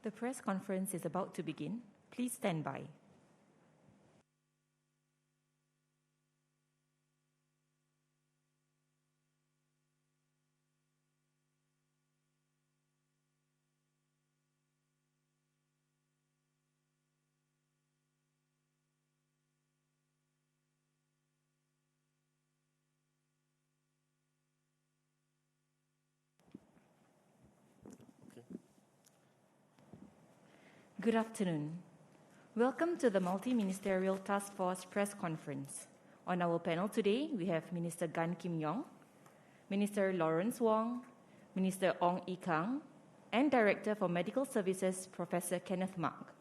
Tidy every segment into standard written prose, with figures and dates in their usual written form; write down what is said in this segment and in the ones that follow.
The press conference is about to begin. Please stand by. Good afternoon. Welcome to the Multi-Ministerial Task Force Press Conference. On our panel today, we have Minister Gan Kim Yong, Minister Lawrence Wong, Minister Ong Ye Kung, and Director for Medical Services, Professor Kenneth Mark.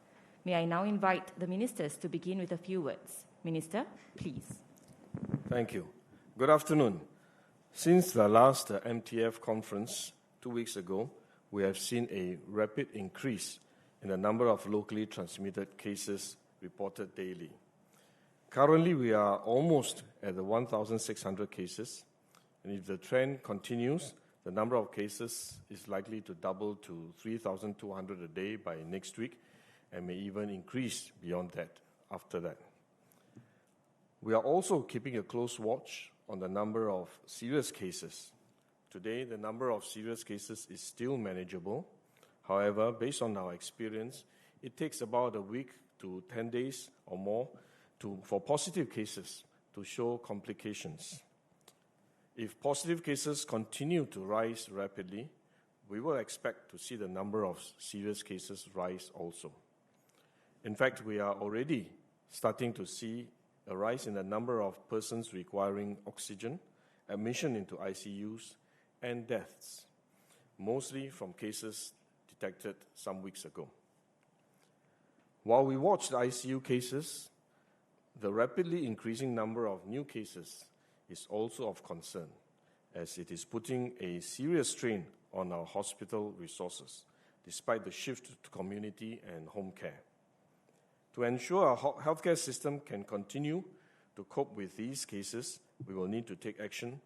May I now invite the ministers to begin with a few words. Minister, please. Thank you. Good afternoon. Since the last MTF conference 2 weeks ago, we have seen a rapid increase in the number of locally transmitted cases reported daily. Currently, we are almost at the 1,600 cases, and if the trend continues, the number of cases is likely to double to 3,200 a day by next week, and may even increase beyond that after that. We are also keeping a close watch on the number of serious cases. Today, the number of serious cases is still manageable. However, based on our experience, it takes about a week to 10 days or more for positive cases to show complications. If positive cases continue to rise rapidly, we will expect to see the number of serious cases rise also. In fact, we are already starting to see a rise in the number of persons requiring oxygen, admission into ICUs, and deaths, mostly from cases detected some weeks ago. While we watch the ICU cases, the rapidly increasing number of new cases is also of concern, as it is putting a serious strain on our hospital resources, despite the shift to community and home care. To ensure our healthcare system can continue to cope with these cases, we will need to take action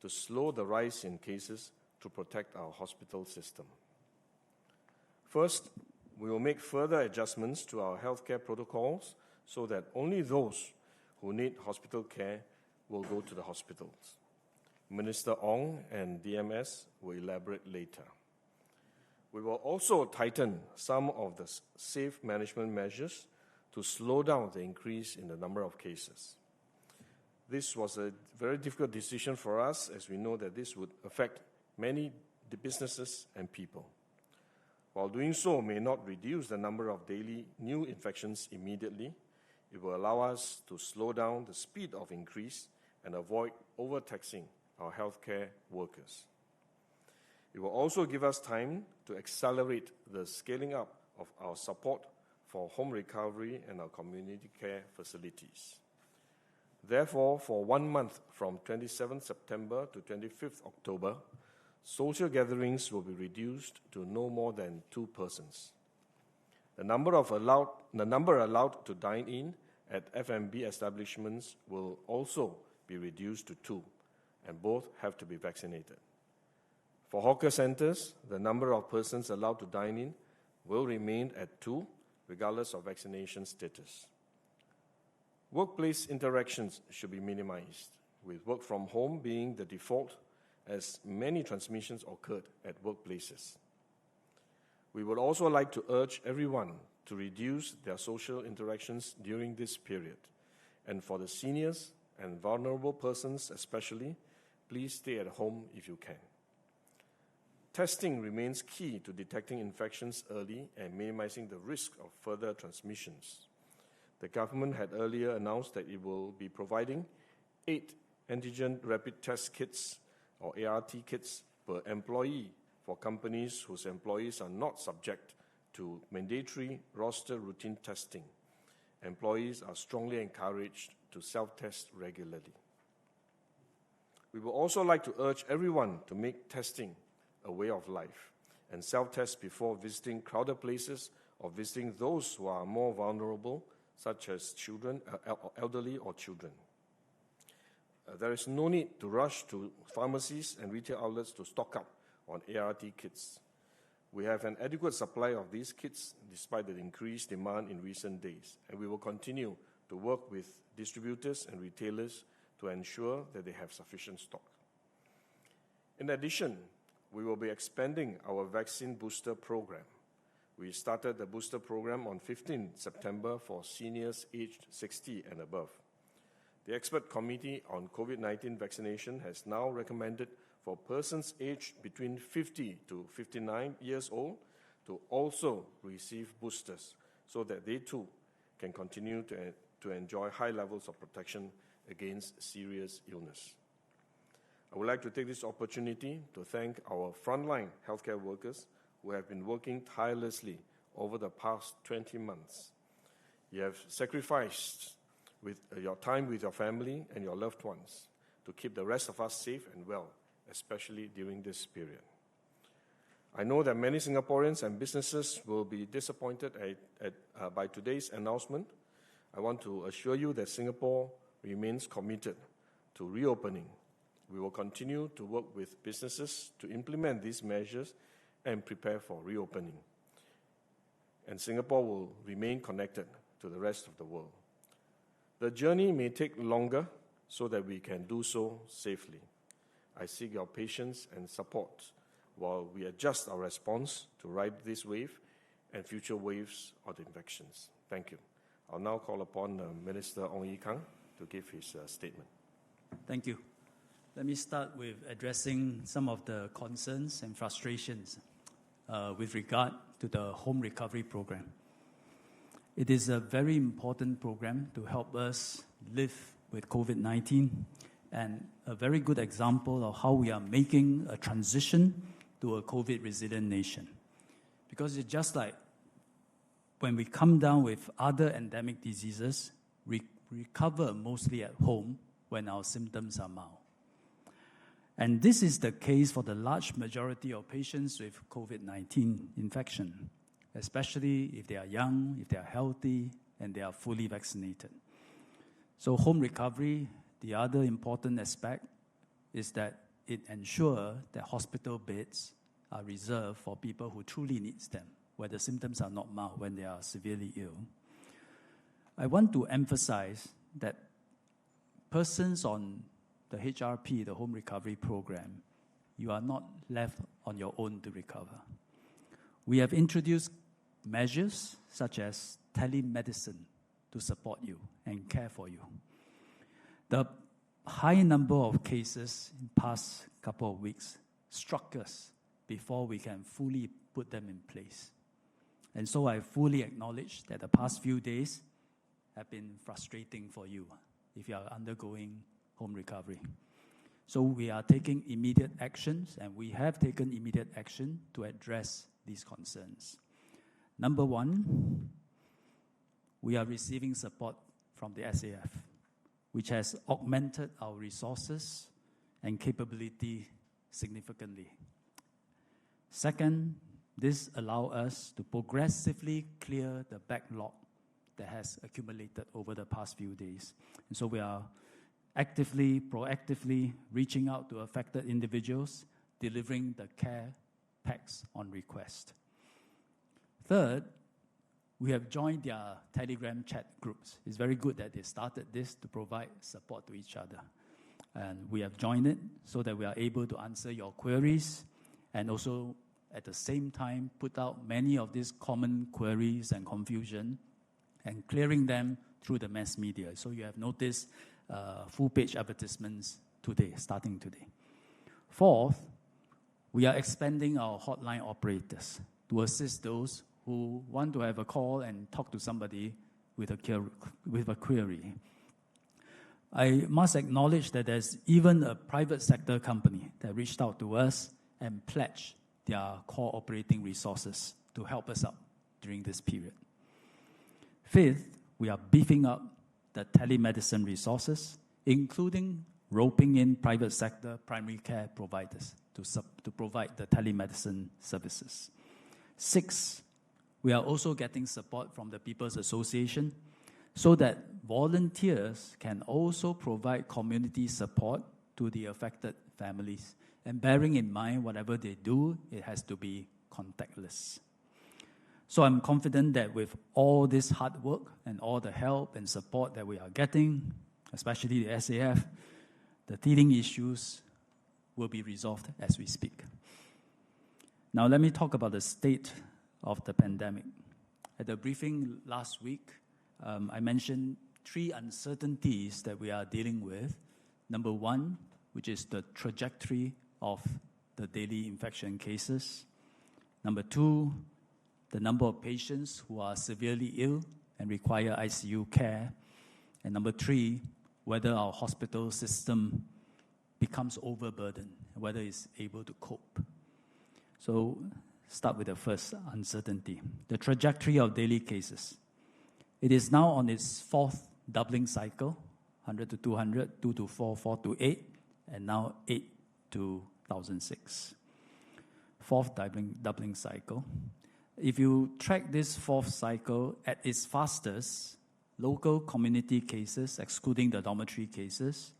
to slow the rise in cases to protect our hospital system. First, we will make further adjustments to our healthcare protocols so that only those who need hospital care will go to the hospitals. Minister Ong and DMS will elaborate later. We will also tighten some of the safe management measures to slow down the increase in the number of cases. This was a very difficult decision for us, as we know that this would affect many businesses and people. While doing so may not reduce the number of daily new infections immediately, it will allow us to slow down the speed of increase and avoid overtaxing our healthcare workers. It will also give us time to accelerate the scaling up of our support for home recovery and our community care facilities. Therefore, for 1 month from 27 September to 25 October, social gatherings will be reduced to no more than 2 persons. The number allowed to dine in at F&B establishments will also be reduced to 2, and both have to be vaccinated. For hawker centers, the number of persons allowed to dine in will remain at 2, regardless of vaccination status. Workplace interactions should be minimized, with work from home being the default, as many transmissions occurred at workplaces. We would also like to urge everyone to reduce their social interactions during this period. And for the seniors and vulnerable persons especially, please stay at home if you can. Testing remains key to detecting infections early and minimizing the risk of further transmissions. The government had earlier announced that it will be providing 8 antigen rapid test kits or ART kits per employee for companies whose employees are not subject to mandatory roster routine testing. Employees are strongly encouraged to self-test regularly. We would also like to urge everyone to make testing a way of life and self-test before visiting crowded places or visiting those who are more vulnerable, such as children, elderly or children. There is no need to rush to pharmacies and retail outlets to stock up on ART kits. We have an adequate supply of these kits despite the increased demand in recent days, and we will continue to work with distributors and retailers to ensure that they have sufficient stock. In addition, we will be expanding our vaccine booster program. We started the booster program on 15 September for seniors aged 60 and above. The Expert Committee on COVID-19 vaccination has now recommended for persons aged between 50 to 59 years old to also receive boosters so that they too can continue to enjoy high levels of protection against serious illness. I would like to take this opportunity to thank our frontline healthcare workers who have been working tirelessly over the past 20 months. You have sacrificed with your time with your family and your loved ones to keep the rest of us safe and well, especially during this period. I know that many Singaporeans and businesses will be disappointed by today's announcement. I want to assure you that Singapore remains committed to reopening. We will continue to work with businesses to implement these measures and prepare for reopening. And Singapore will remain connected to the rest of the world. The journey may take longer so that we can do so safely. I seek your patience and support while we adjust our response to ride this wave and future waves of infections. Thank you. I'll now call upon Minister Ong Ye Kung to give his statement. Thank you. Let me start with addressing some of the concerns and frustrations with regard to the home recovery program. It is a very important program to help us live with COVID-19 and a very good example of how we are making a transition to a COVID-resilient nation. Because it's just like when we come down with other endemic diseases, we recover mostly at home when our symptoms are mild. And this is the case for the large majority of patients with COVID-19 infection, especially if they are young, if they are healthy, and they are fully vaccinated. So home recovery, the other important aspect is that it ensures that hospital beds are reserved for people who truly need them, where the symptoms are not mild, when they are severely ill. I want to emphasize that persons on the HRP, the home recovery program, you are not left on your own to recover. We have introduced measures such as telemedicine to support you and care for you. The high number of cases in the past couple of weeks struck us before we can fully put them in place. And so I fully acknowledge that the past few days have been frustrating for you if you are undergoing home recovery. So we are taking immediate actions, and we have taken immediate action to address these concerns. Number one, we are receiving support from the SAF, which has augmented our resources and capability significantly. Second, this allows us to progressively clear the backlog that has accumulated over the past few days. And so we are proactively reaching out to affected individuals, delivering the care packs on request. Third, we have joined their Telegram chat groups. It's very good that they started this to provide support to each other. And we have joined it so that we are able to answer your queries and also at the same time put out many of these common queries and confusion and clearing them through the mass media. So you have noticed full-page advertisements today, starting today. Fourth, we are expanding our hotline operators to assist those who want to have a call and talk to somebody with a query. I must acknowledge that there's even a private sector company that reached out to us and pledged their core operating resources to help us out during this period. Fifth, we are beefing up the telemedicine resources, including roping in private sector primary care providers to provide the telemedicine services. Sixth, we are also getting support from the People's Association so that volunteers can also provide community support to the affected families. And bearing in mind, whatever they do, it has to be contactless. So I'm confident that with all this hard work and all the help and support that we are getting, especially the SAF, the teething issues will be resolved as we speak. Now let me talk about the state of the pandemic. At the briefing last week, I mentioned 3 uncertainties that we are dealing with. Number 1, which is the trajectory of the daily infection cases. Number 2, the number of patients who are severely ill and require ICU care. And number 3, whether our hospital system becomes overburdened, whether it's able to cope. So start with the first uncertainty, the trajectory of daily cases. It is now on its 4th doubling cycle, 100 to 200, 2 to 4, 4 to 8, and now 8 to 1,006. 4th doubling cycle. If you track this 4th cycle at its fastest, local community cases, excluding the dormitory cases,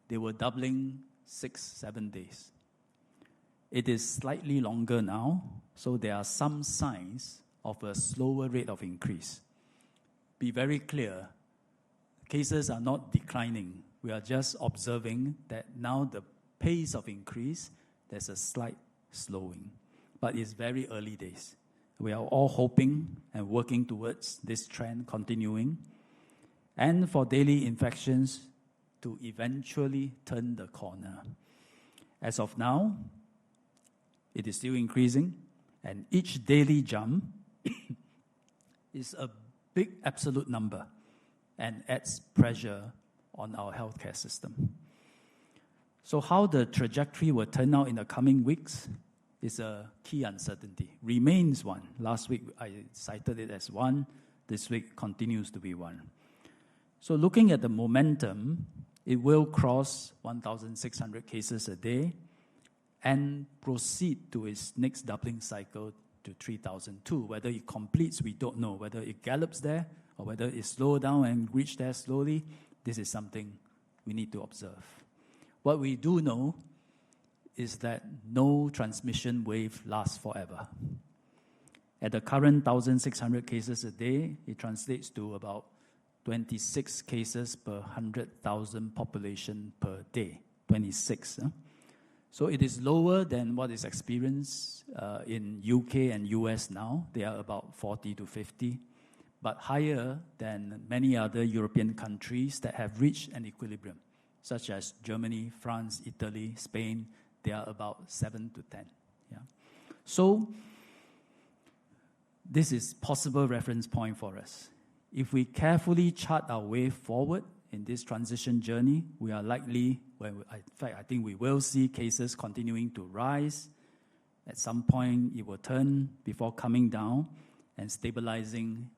they were doubling 6-7 days. It is slightly longer now, so there are some signs of a slower rate of increase. Be very clear, cases are not declining. We are just observing that now the pace of increase, there's a slight slowing. But it's very early days. We are all hoping and working towards this trend continuing, and for daily infections to eventually turn the corner. As of now, it is still increasing, and each daily jump is a big absolute number and adds pressure on our healthcare system. So how the trajectory will turn out in the coming weeks is a key uncertainty. Remains one. Last week I cited it as one. This week continues to be one. So looking at the momentum, it will cross 1,600 cases a day and proceed to its next doubling cycle to 3,002. Whether it completes, we don't know. Whether it gallops there or whether it slows down and reaches there slowly, this is something we need to observe. What we do know is that no transmission wave lasts forever. At the current 1,600 cases a day, it translates to about 26 cases per 100,000 population per day. 26. So it is lower than what is experienced in UK and US now. They are about 40 to 50, but higher than many other European countries that have reached an equilibrium, such as Germany, France, Italy, Spain. They are about 7 to 10. Yeah. So this is possible reference point for us. If we carefully chart our way forward in this transition journey, we are likely, in fact, I think we will see cases continuing to rise. At some point, it will turn before coming down and stabilizing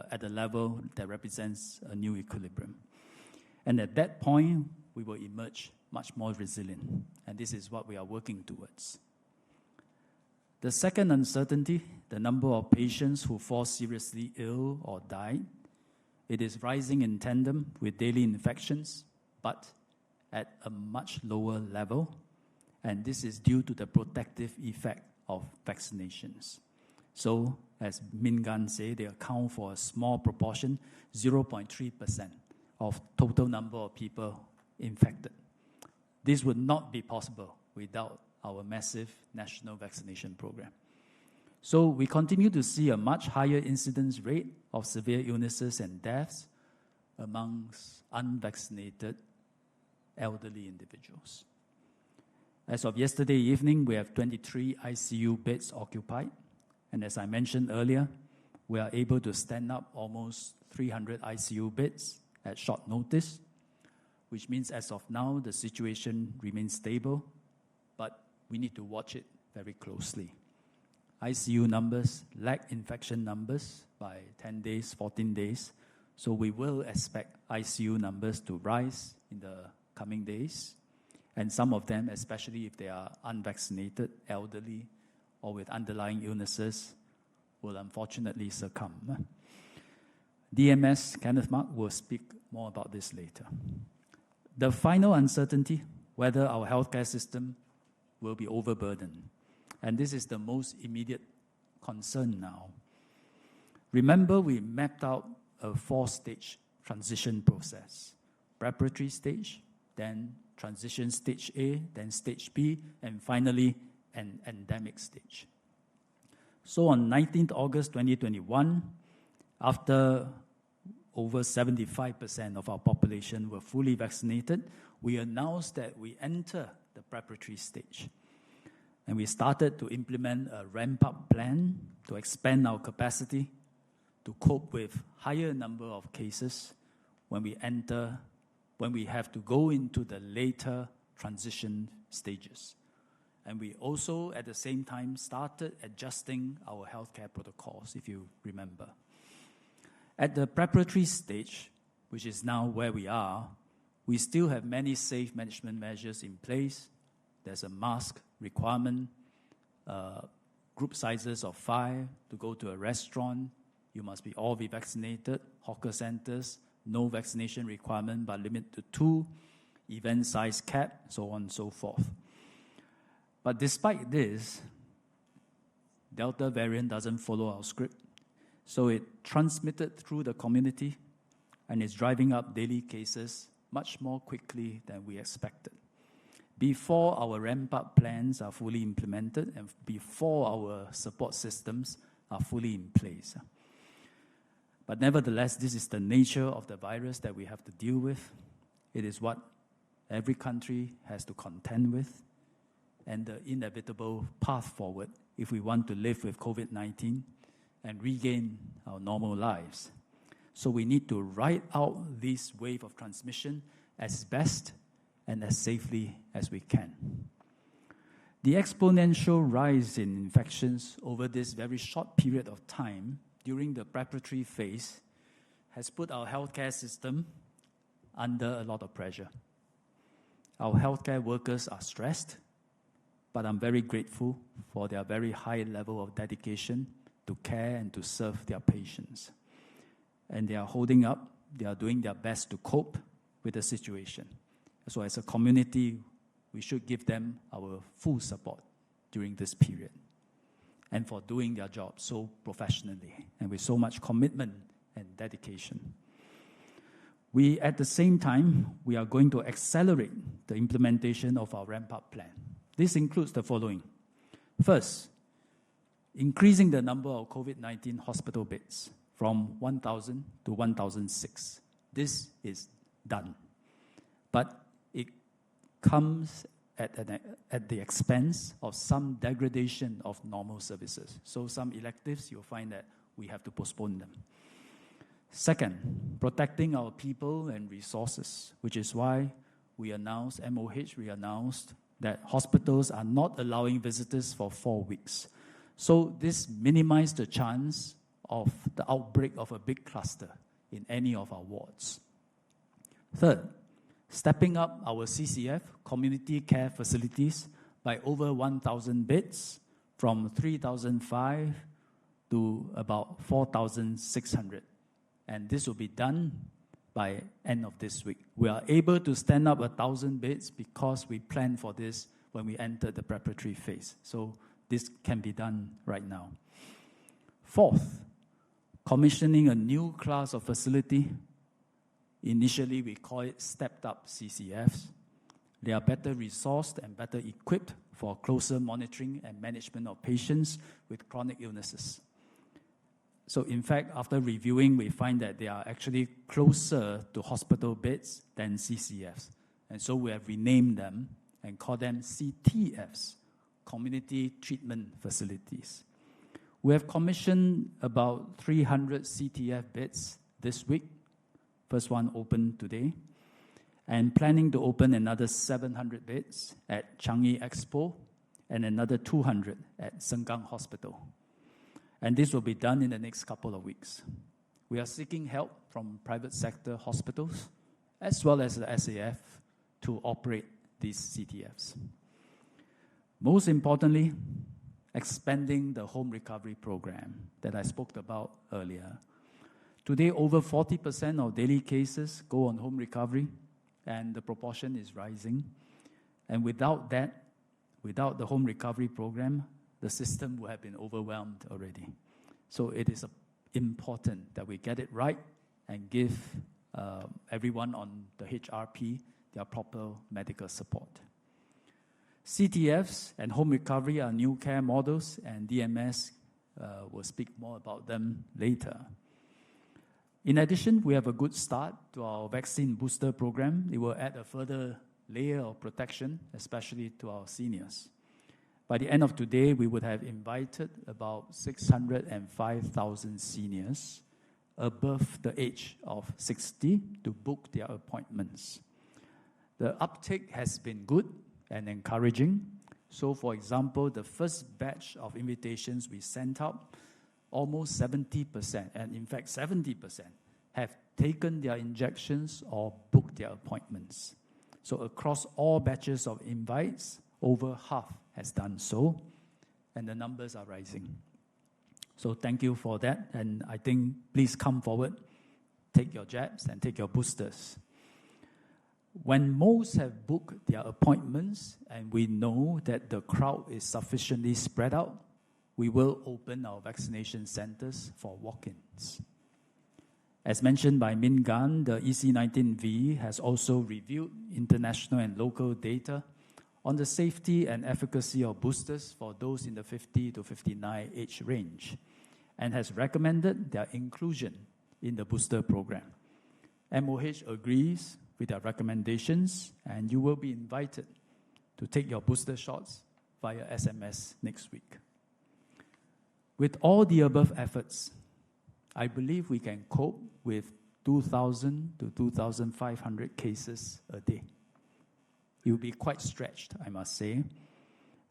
at a level that represents a new equilibrium. And at that point, we will emerge much more resilient. And this is what we are working towards. The second uncertainty, the number of patients who fall seriously ill or die, it is rising in tandem with daily infections, but at a much lower level. And this is due to the protective effect of vaccinations. So, as Min Gan said, they account for a small proportion, 0.3% of total number of people infected. This would not be possible without our massive national vaccination program. So we continue to see a much higher incidence rate of severe illnesses and deaths amongst unvaccinated elderly individuals. As of yesterday evening, we have 23 ICU beds occupied. And as I mentioned earlier, we are able to stand up almost 300 ICU beds at short notice, which means as of now, the situation remains stable, but we need to watch it very closely. ICU numbers lag infection numbers by 10 days, 14 days, so we will expect ICU numbers to rise in the coming days, and some of them, especially if they are unvaccinated, elderly, or with underlying illnesses, will unfortunately succumb. DMS Kenneth Mark will speak more about this later. The final uncertainty, whether our healthcare system will be overburdened. And this is the most immediate concern now. Remember, we mapped out a 4-stage transition process. Preparatory stage, then transition stage A, then stage B, and finally an endemic stage. So on 19th August 2021, after over 75% of our population were fully vaccinated, we announced that we enter the preparatory stage. And we started to implement a ramp-up plan to expand our capacity to cope with higher number of cases when we have to go into the later transition stages. And we also, at the same time, started adjusting our healthcare protocols, if you remember. At the preparatory stage, which is now where we are, we still have many safe management measures in place. There's a mask requirement, group sizes of 5 to go to a restaurant. You must all be vaccinated. Hawker centers, no vaccination requirement, but limit to 2. Event size cap, so on and so forth. But despite this, Delta variant doesn't follow our script. So it transmitted through the community and is driving up daily cases much more quickly than we expected. Before our ramp-up plans are fully implemented and before our support systems are fully in place. But nevertheless, this is the nature of the virus that we have to deal with. It is what every country has to contend with, and the inevitable path forward if we want to live with COVID-19 and regain our normal lives. So we need to ride out this wave of transmission as best and as safely as we can. The exponential rise in infections over this very short period of time during the preparatory phase has put our healthcare system under a lot of pressure. Our healthcare workers are stressed, but I'm very grateful for their very high level of dedication to care and to serve their patients. And they are holding up, they are doing their best to cope with the situation. So as a community, we should give them our full support during this period and for doing their job so professionally and with so much commitment and dedication. At the same time, we are going to accelerate the implementation of our ramp-up plan. This includes the following. First, increasing the number of COVID-19 hospital beds from 1,000 to 1,006. This is done. But it comes at the expense of some degradation of normal services. So some electives, you'll find that we have to postpone them. Second, protecting our people and resources, which is why we announced that hospitals are not allowing visitors for 4 weeks. So this minimizes the chance of the outbreak of a big cluster in any of our wards. Third, stepping up our CCF, community care facilities, by over 1,000 beds from 3,005 to about 4,600. And this will be done by end of this week. We are able to stand up 1,000 beds because we planned for this when we entered the preparatory phase. So this can be done right now. Fourth, commissioning a new class of facility. Initially, we call it stepped-up CCFs. They are better resourced and better equipped for closer monitoring and management of patients with chronic illnesses. So in fact, after reviewing, we find that they are actually closer to hospital beds than CCFs. And so we have renamed them and call them CTFs, Community Treatment Facilities. We have commissioned about 300 CTF beds this week. First one opened today. And planning to open another 700 beds at Changi Expo and another 200 at Sengkang Hospital. And this will be done in the next couple of weeks. We are seeking help from private sector hospitals as well as the SAF to operate these CTFs. Most importantly, expanding the home recovery program that I spoke about earlier. Today, over 40% of daily cases go on home recovery, and the proportion is rising. And without that, without the home recovery program, the system would have been overwhelmed already. So it is important that we get it right and give everyone on the HRP their proper medical support. CTFs and home recovery are new care models, and DMS will speak more about them later. In addition, we have a good start to our vaccine booster program. It will add a further layer of protection, especially to our seniors. By the end of today, we would have invited about 605,000 seniors above the age of 60 to book their appointments. The uptake has been good and encouraging. So, for example, the first batch of invitations we sent out, almost 70%, and in fact 70%, have taken their injections or booked their appointments. So across all batches of invites, over half has done so, and the numbers are rising. So thank you for that, and I think please come forward, take your jabs and take your boosters. When most have booked their appointments and we know that the crowd is sufficiently spread out, we will open our vaccination centers for walk-ins. As mentioned by Min Gan, the EC19V has also reviewed international and local data on the safety and efficacy of boosters for those in the 50 to 59 age range and has recommended their inclusion in the booster program. MOH agrees with their recommendations, and you will be invited to take your booster shots via SMS next week. With all the above efforts, I believe we can cope with 2,000 to 2,500 cases a day. It will be quite stretched, I must say.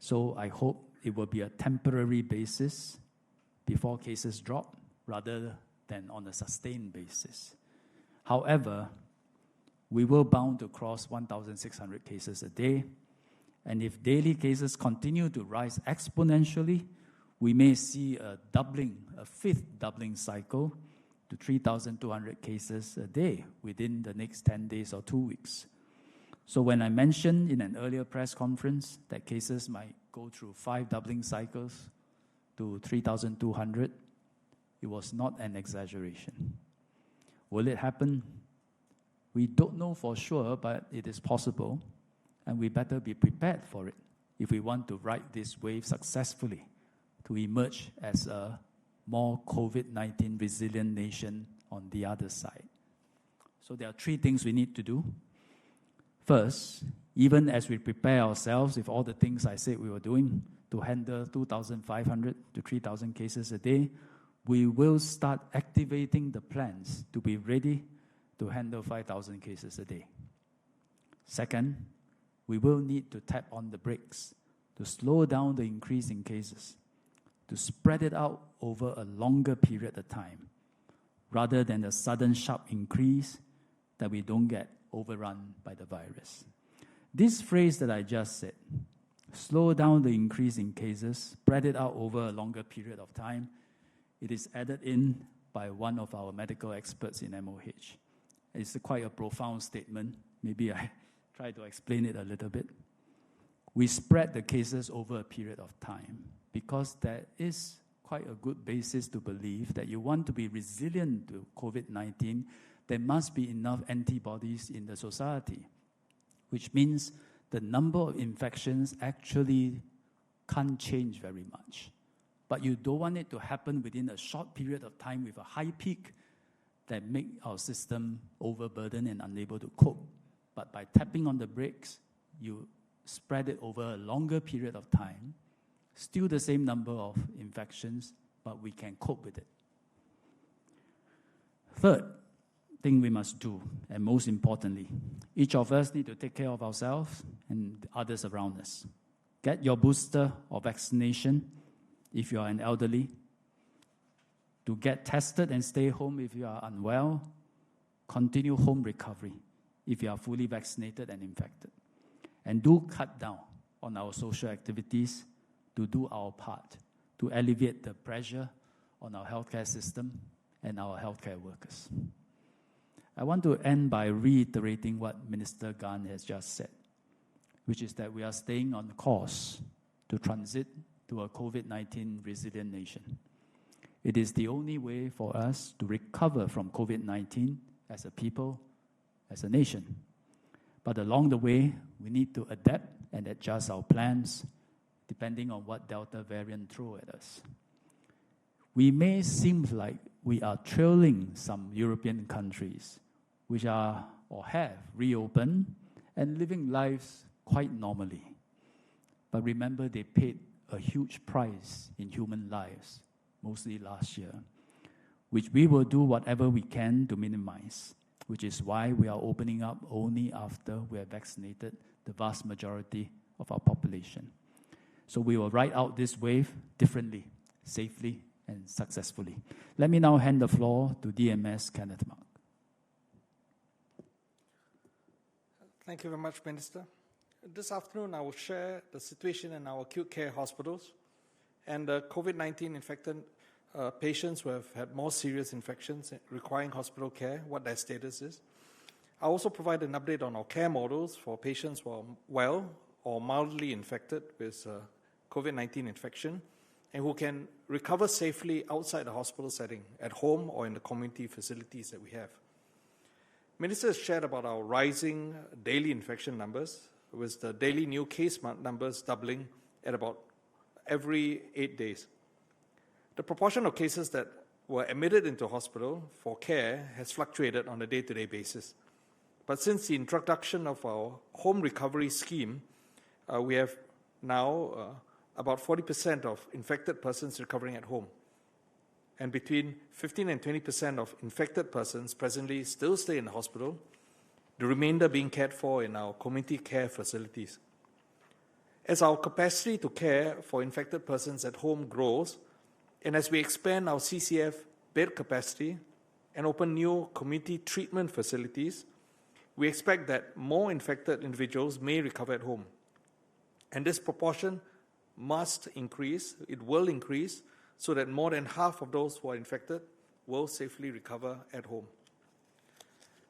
So I hope it will be a temporary basis before cases drop rather than on a sustained basis. However, we will bound to cross 1,600 cases a day, and if daily cases continue to rise exponentially, we may see a fifth doubling cycle to 3,200 cases a day within the next 10 days or 2 weeks. So when I mentioned in an earlier press conference that cases might go through 5 doubling cycles to 3,200, it was not an exaggeration. Will it happen? We don't know for sure, but it is possible, and we better be prepared for it if we want to ride this wave successfully to emerge as a more COVID-19 resilient nation on the other side. So there are 3 things we need to do. First, even as we prepare ourselves with all the things I said we were doing to handle 2,500 to 3,000 cases a day, we will start activating the plans to be ready to handle 5,000 cases a day. Second, we will need to tap on the brakes to slow down the increase in cases, to spread it out over a longer period of time, rather than a sudden sharp increase that we don't get overrun by the virus. This phrase that I just said, slow down the increase in cases, spread it out over a longer period of time, it is added in by one of our medical experts in MOH. It's quite a profound statement. Maybe I try to explain it a little bit. We spread the cases over a period of time because there is quite a good basis to believe that you want to be resilient to COVID-19, there must be enough antibodies in the society, which means the number of infections actually can't change very much. But you don't want it to happen within a short period of time with a high peak that make our system overburdened and unable to cope. But by tapping on the brakes, you spread it over a longer period of time, still the same number of infections, but we can cope with it. Third thing we must do, and most importantly, each of us need to take care of ourselves and others around us. Get your booster or vaccination if you are an elderly, to get tested and stay home if you are unwell, continue home recovery if you are fully vaccinated and infected. And do cut down on our social activities to do our part to alleviate the pressure on our healthcare system and our healthcare workers. I want to end by reiterating what Minister Gan has just said, which is that we are staying on course to transit to a COVID-19 resilient nation. It is the only way for us to recover from COVID-19 as a people, as a nation. But along the way, we need to adapt and adjust our plans depending on what Delta variant throws at us. We may seem like we are trailing some European countries which are or have reopened and living lives quite normally. But remember, they paid a huge price in human lives, mostly last year, which we will do whatever we can to minimize, which is why we are opening up only after we have vaccinated the vast majority of our population. So we will ride out this wave differently, safely, and successfully. Let me now hand the floor to DMS Kenneth Mark. Thank you very much, Minister. This afternoon, I will share the situation in our acute care hospitals and the COVID-19 infected patients who have had more serious infections requiring hospital care, what their status is. I'll also provide an update on our care models for patients who are well or mildly infected with COVID-19 infection and who can recover safely outside the hospital setting, at home or in the community facilities that we have. Minister has shared about our rising daily infection numbers, with the daily new case numbers doubling at about every 8 days. The proportion of cases that were admitted into hospital for care has fluctuated on a day-to-day basis. But since the introduction of our home recovery scheme, we have now about 40% of infected persons recovering at home. And between 15 and 20% of infected persons presently still stay in the hospital, the remainder being cared for in our community care facilities. As our capacity to care for infected persons at home grows, and as we expand our CCF bed capacity and open new community treatment facilities, we expect that more infected individuals may recover at home. And this proportion must increase, it will increase, so that more than half of those who are infected will safely recover at home.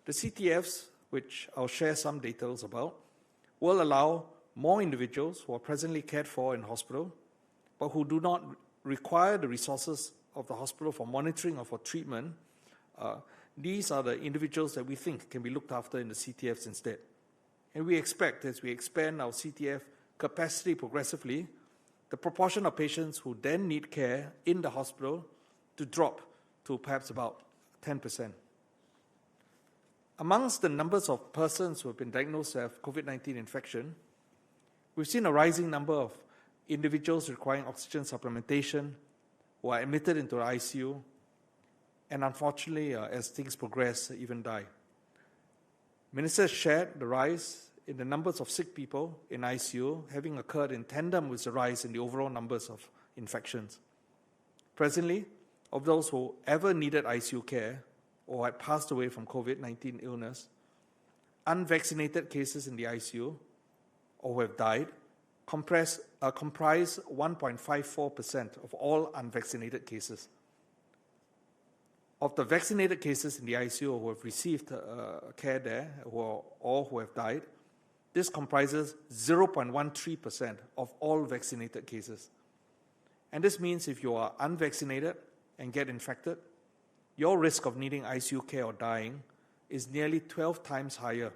The CTFs, which I'll share some details about, will allow more individuals who are presently cared for in hospital, but who do not require the resources of the hospital for monitoring or for treatment. These are the individuals that we think can be looked after in the CTFs instead. And we expect, as we expand our CTF capacity progressively, the proportion of patients who then need care in the hospital to drop to perhaps about 10%. Amongst the numbers of persons who have been diagnosed to have COVID-19 infection, we've seen a rising number of individuals requiring oxygen supplementation who are admitted into the ICU, and unfortunately, as things progress, even die. Minister shared the rise in the numbers of sick people in ICU having occurred in tandem with the rise in the overall numbers of infections. Presently, of those who ever needed ICU care or had passed away from COVID-19 illness, unvaccinated cases in the ICU or who have died comprise 1.54% of all unvaccinated cases. Of the vaccinated cases in the ICU who have received care there or who have died, this comprises 0.13% of all vaccinated cases. And this means if you are unvaccinated and get infected, your risk of needing ICU care or dying is nearly 12 times higher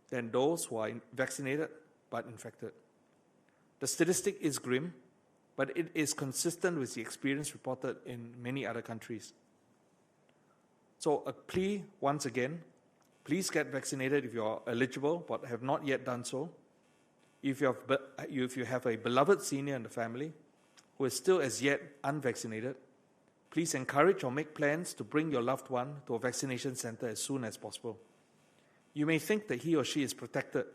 than those who are vaccinated but infected. The statistic is grim, but it is consistent with the experience reported in many other countries. So a plea once again, please get vaccinated if you are eligible but have not yet done so. If you have a beloved senior in the family who is still as yet unvaccinated, please encourage or make plans to bring your loved one to a vaccination center as soon as possible. You may think that he or she is protected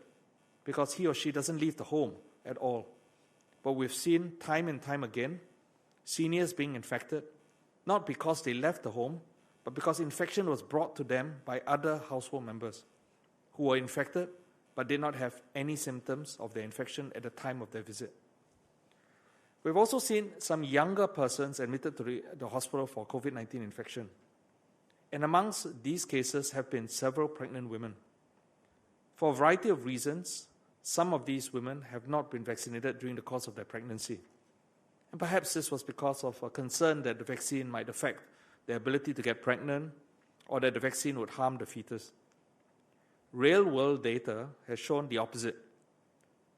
because he or she doesn't leave the home at all. But we've seen time and time again seniors being infected, not because they left the home, but because infection was brought to them by other household members who were infected but did not have any symptoms of their infection at the time of their visit. We've also seen some younger persons admitted to the hospital for COVID-19 infection. And amongst these cases have been several pregnant women. For a variety of reasons, some of these women have not been vaccinated during the course of their pregnancy. And perhaps this was because of a concern that the vaccine might affect their ability to get pregnant or that the vaccine would harm the fetus. Real-world data has shown the opposite.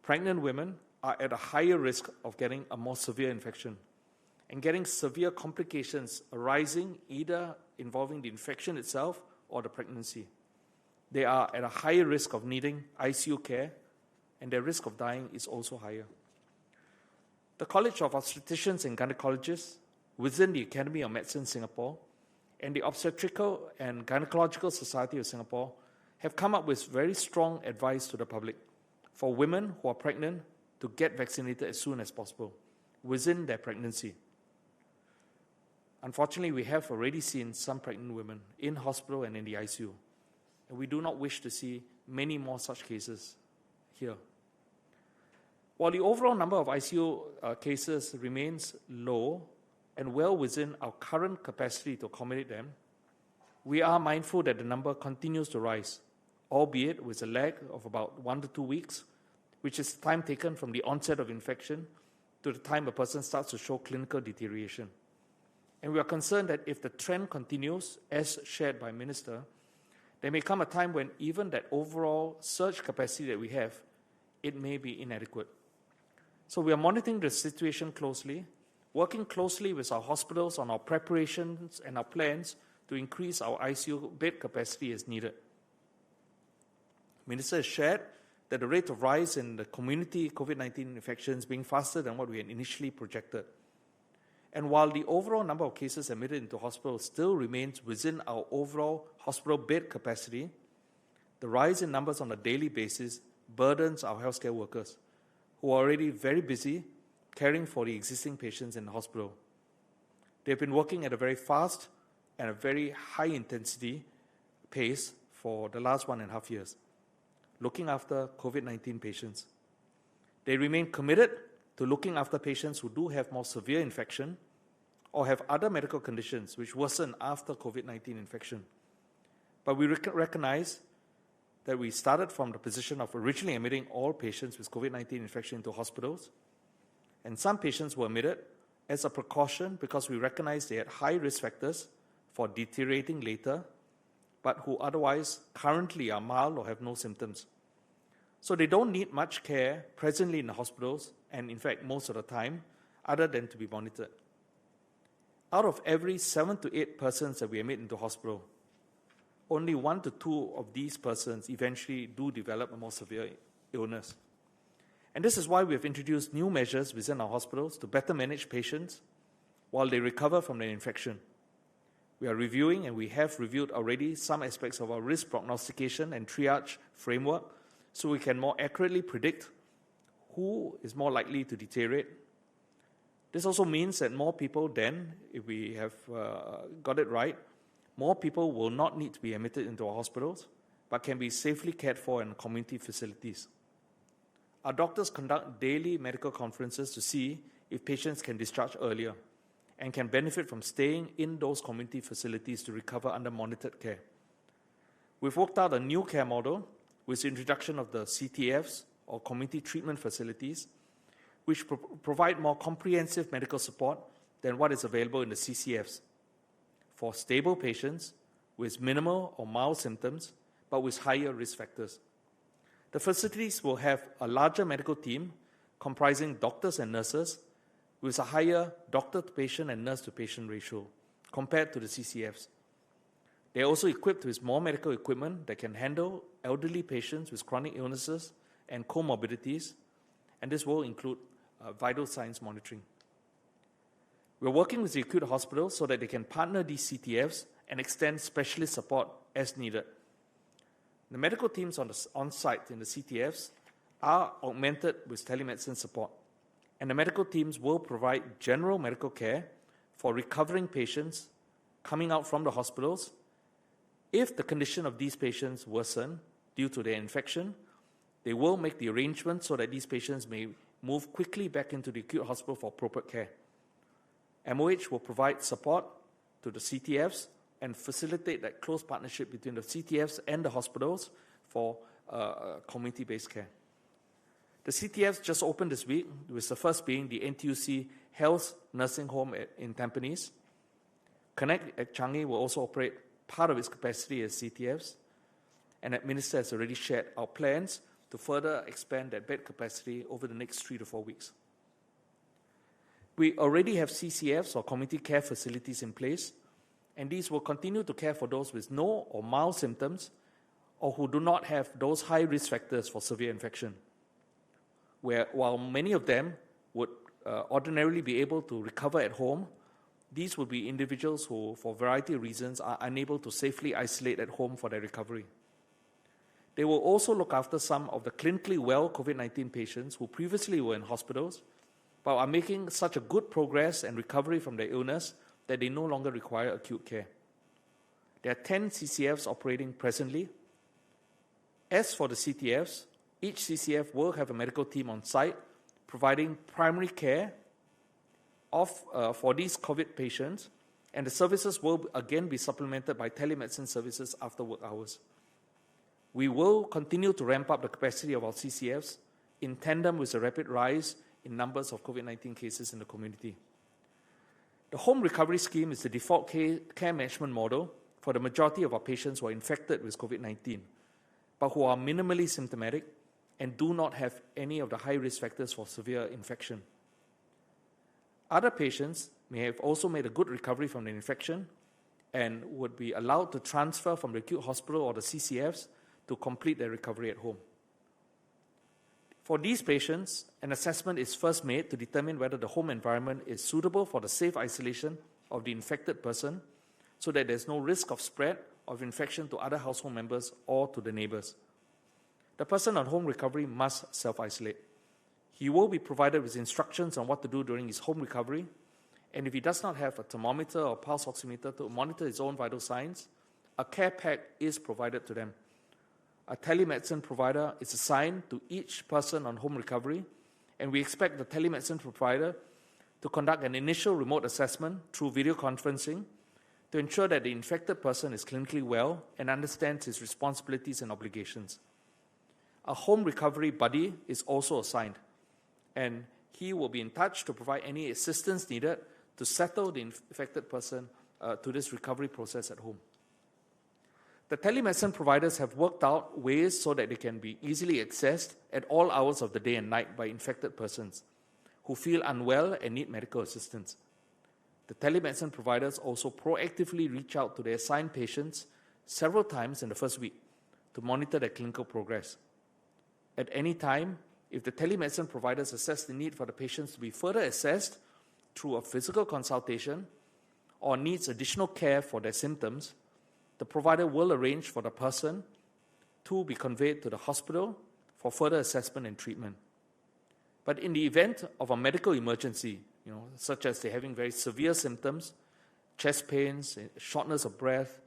Pregnant women are at a higher risk of getting a more severe infection and getting severe complications arising either involving the infection itself or the pregnancy. They are at a higher risk of needing ICU care, and their risk of dying is also higher. The College of Obstetricians and Gynecologists within the Academy of Medicine Singapore and the Obstetrical and Gynecological Society of Singapore have come up with very strong advice to the public for women who are pregnant to get vaccinated as soon as possible within their pregnancy. Unfortunately, we have already seen some pregnant women in hospital and in the ICU, and we do not wish to see many more such cases here. While the overall number of ICU cases remains low and well within our current capacity to accommodate them, we are mindful that the number continues to rise, albeit with a lag of about 1 to 2 weeks, which is time taken from the onset of infection to the time a person starts to show clinical deterioration. And we are concerned that if the trend continues, as shared by Minister, there may come a time when even that overall surge capacity that we have, it may be inadequate. So we are monitoring the situation closely, working closely with our hospitals on our preparations and our plans to increase our ICU bed capacity as needed. Minister has shared that the rate of rise in the community COVID-19 infections being faster than what we had initially projected. And while the overall number of cases admitted into hospital still remains within our overall hospital bed capacity, the rise in numbers on a daily basis burdens our healthcare workers, who are already very busy caring for the existing patients in the hospital. They've been working at a very fast and a very high intensity pace for the last 1.5 years, looking after COVID-19 patients. They remain committed to looking after patients who do have more severe infection or have other medical conditions which worsen after COVID-19 infection. But we recognize that we started from the position of originally admitting all patients with COVID-19 infection into hospitals, and some patients were admitted as a precaution because we recognized they had high risk factors for deteriorating later, but who otherwise currently are mild or have no symptoms. So they don't need much care presently in the hospitals, and in fact most of the time, other than to be monitored. Out of every 7 to 8 persons that we admit into hospital, only 1 to 2 of these persons eventually do develop a more severe illness. And this is why we have introduced new measures within our hospitals to better manage patients while they recover from their infection. We are reviewing, and we have reviewed already, some aspects of our risk prognostication and triage framework so we can more accurately predict who is more likely to deteriorate. This also means that more people then, if we have got it right, more people will not need to be admitted into our hospitals, but can be safely cared for in community facilities. Our doctors conduct daily medical conferences to see if patients can discharge earlier and can benefit from staying in those community facilities to recover under monitored care. We've worked out a new care model with the introduction of the CTFs, or community treatment facilities, which provide more comprehensive medical support than what is available in the CCFs for stable patients with minimal or mild symptoms, but with higher risk factors. The facilities will have a larger medical team comprising doctors and nurses with a higher doctor-to-patient and nurse-to-patient ratio compared to the CCFs. They are also equipped with more medical equipment that can handle elderly patients with chronic illnesses and comorbidities, and this will include vital signs monitoring. We're working with the acute hospitals so that they can partner these CTFs and extend specialist support as needed. The medical teams on site in the CTFs are augmented with telemedicine support, and the medical teams will provide general medical care for recovering patients coming out from the hospitals. If the condition of these patients worsen due to their infection, they will make the arrangements so that these patients may move quickly back into the acute hospital for appropriate care. MOH will provide support to the CTFs and facilitate that close partnership between the CTFs and the hospitals for community-based care. The CTFs just opened this week, with the first being the NTUC Health Nursing Home in Tampines. Connect at Changi will also operate part of its capacity as CTFs. And the Minister has already shared our plans to further expand that bed capacity over the next 3 to 4 weeks. We already have CCFs or community care facilities in place, and these will continue to care for those with no or mild symptoms or who do not have those high risk factors for severe infection. While many of them would ordinarily be able to recover at home, these would be individuals who, for a variety of reasons, are unable to safely isolate at home for their recovery. They will also look after some of the clinically well COVID-19 patients who previously were in hospitals, but are making such a good progress and recovery from their illness that they no longer require acute care. There are 10 CCFs operating presently. As for the CTFs, each CCF will have a medical team on site providing primary care for these COVID patients, and the services will again be supplemented by telemedicine services after work hours. We will continue to ramp up the capacity of our CCFs in tandem with the rapid rise in numbers of COVID-19 cases in the community. The home recovery scheme is the default care management model for the majority of our patients who are infected with COVID-19, but who are minimally symptomatic and do not have any of the high risk factors for severe infection. Other patients may have also made a good recovery from the infection and would be allowed to transfer from the acute hospital or the CCFs to complete their recovery at home. For these patients, an assessment is first made to determine whether the home environment is suitable for the safe isolation of the infected person so that there's no risk of spread of infection to other household members or to the neighbors. The person on home recovery must self-isolate. He will be provided with instructions on what to do during his home recovery, and if he does not have a thermometer or pulse oximeter to monitor his own vital signs, a care pack is provided to them. A telemedicine provider is assigned to each person on home recovery, and we expect the telemedicine provider to conduct an initial remote assessment through video conferencing to ensure that the infected person is clinically well and understands his responsibilities and obligations. A home recovery buddy is also assigned, and he will be in touch to provide any assistance needed to settle the infected person to this recovery process at home. The telemedicine providers have worked out ways so that they can be easily accessed at all hours of the day and night by infected persons who feel unwell and need medical assistance. The telemedicine providers also proactively reach out to their assigned patients several times in the first week to monitor their clinical progress. At any time, if the telemedicine providers assess the need for the patients to be further assessed through a physical consultation or needs additional care for their symptoms, the provider will arrange for the person to be conveyed to the hospital for further assessment and treatment. But in the event of a medical emergency, such as they're having very severe symptoms, chest pains, shortness of breath,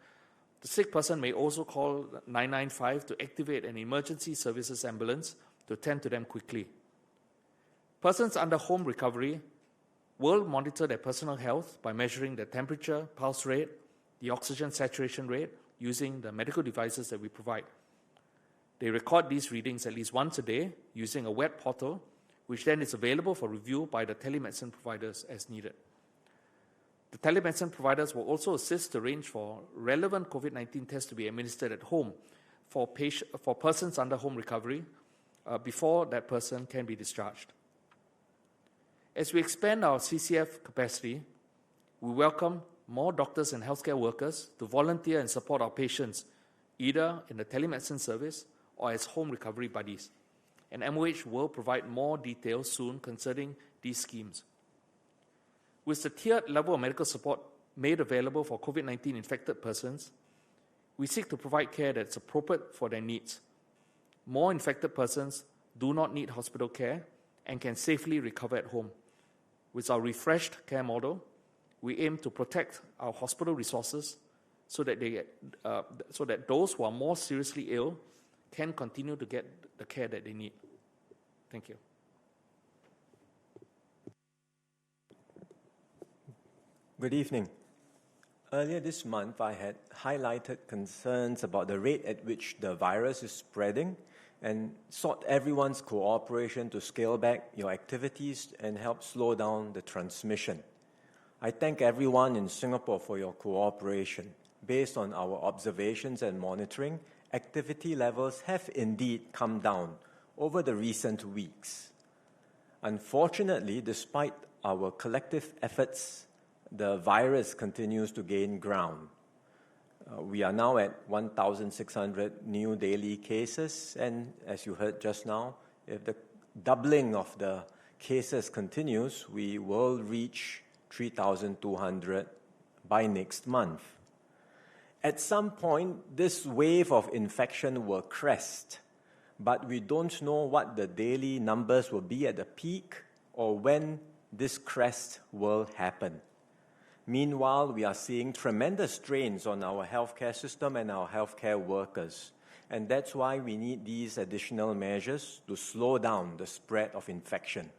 the sick person may also call 995 to activate an emergency services ambulance to attend to them quickly. Persons under home recovery will monitor their personal health by measuring their temperature, pulse rate, the oxygen saturation rate using the medical devices that we provide. They record these readings at least once a day using a web portal, which then is available for review by the telemedicine providers as needed. The telemedicine providers will also assist to arrange for relevant COVID-19 tests to be administered at home for persons under home recovery before that person can be discharged. As we expand our CCF capacity, we welcome more doctors and healthcare workers to volunteer and support our patients, either in the telemedicine service or as home recovery buddies. And MOH will provide more details soon concerning these schemes. With the tiered level of medical support made available for COVID-19 infected persons, we seek to provide care that's appropriate for their needs. More infected persons do not need hospital care and can safely recover at home. With our refreshed care model, we aim to protect our hospital resources so that those who are more seriously ill can continue to get the care that they need. Thank you. Good evening. Earlier this month, I had highlighted concerns about the rate at which the virus is spreading and sought everyone's cooperation to scale back your activities and help slow down the transmission. I thank everyone in Singapore for your cooperation. Based on our observations and monitoring, activity levels have indeed come down over the recent weeks. Unfortunately, despite our collective efforts, the virus continues to gain ground. We are now at 1,600 new daily cases, and as you heard just now, if the doubling of the cases continues, we will reach 3,200 by next month. At some point, this wave of infection will crest, but we don't know what the daily numbers will be at the peak or when this crest will happen. Meanwhile, we are seeing tremendous strains on our healthcare system and our healthcare workers, and that's why we need these additional measures to slow down the spread of infection.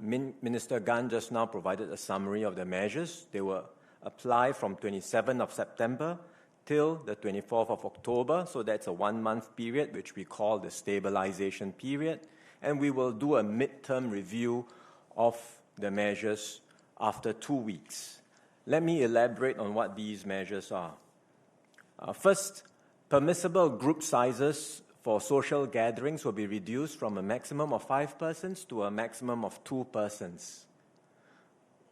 Minister Gan just now provided a summary of the measures. They will apply from 27th of September till the 24th of October, so that's a 1-month period, which we call the stabilization period, and we will do a midterm review of the measures after 2 weeks. Let me elaborate on what these measures are. First, permissible group sizes for social gatherings will be reduced from a maximum of 5 persons to a maximum of 2 persons.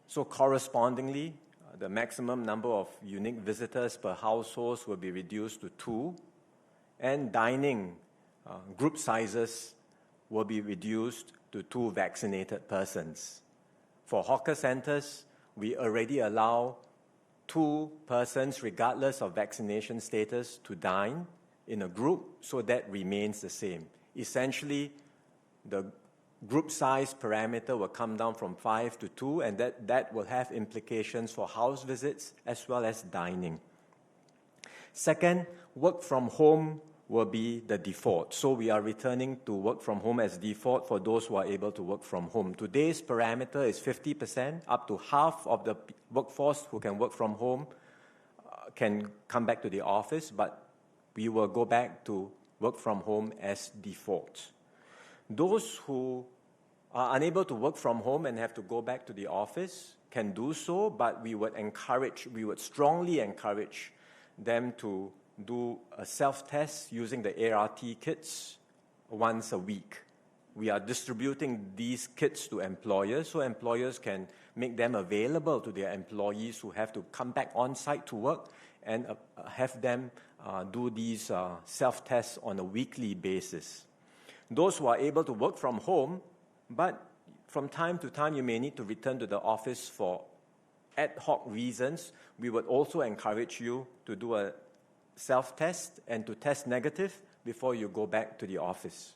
So correspondingly, the maximum number of unique visitors per household will be reduced to 2, and dining group sizes will be reduced to 2 vaccinated persons. For hawker centers, we already allow 2 persons, regardless of vaccination status, to dine in a group, so that remains the same. Essentially, the group size parameter will come down from 5 to 2, and that will have implications for house visits as well as dining. Second, work from home will be the default. So we are returning to work from home as default for those who are able to work from home. Today's parameter is 50%, up to half of the workforce who can work from home can come back to the office, but we will go back to work from home as default. Those who are unable to work from home and have to go back to the office can do so, but we would strongly encourage them to do a self-test using the ART kits once a week. We are distributing these kits to employers, so employers can make them available to their employees who have to come back on site to work, and have them do these self-tests on a weekly basis. Those who are able to work from home, but from time to time you may need to return to the office for ad hoc reasons, we would also encourage you to do a self-test and to test negative before you go back to the office.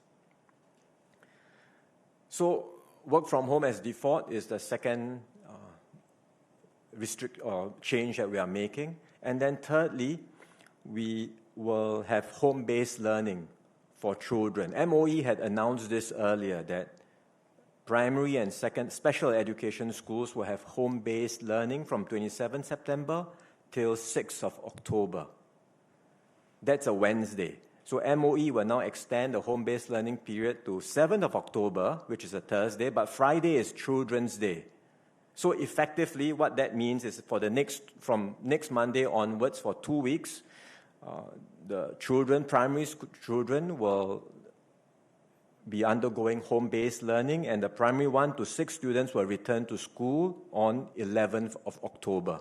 So work from home as default is the second change that we are making. And then thirdly, we will have home-based learning for children. MOE had announced this earlier, that primary and second special education schools will have home-based learning from 27 September till 6th of October. That's a Wednesday. So MOE will now extend the home-based learning period to 7th of October, which is a Thursday, but Friday is Children's Day. So effectively, what that means is from next Monday onwards for 2 weeks, the primary school children will be undergoing home-based learning, and the primary 1 to 6 students will return to school on 11th of October.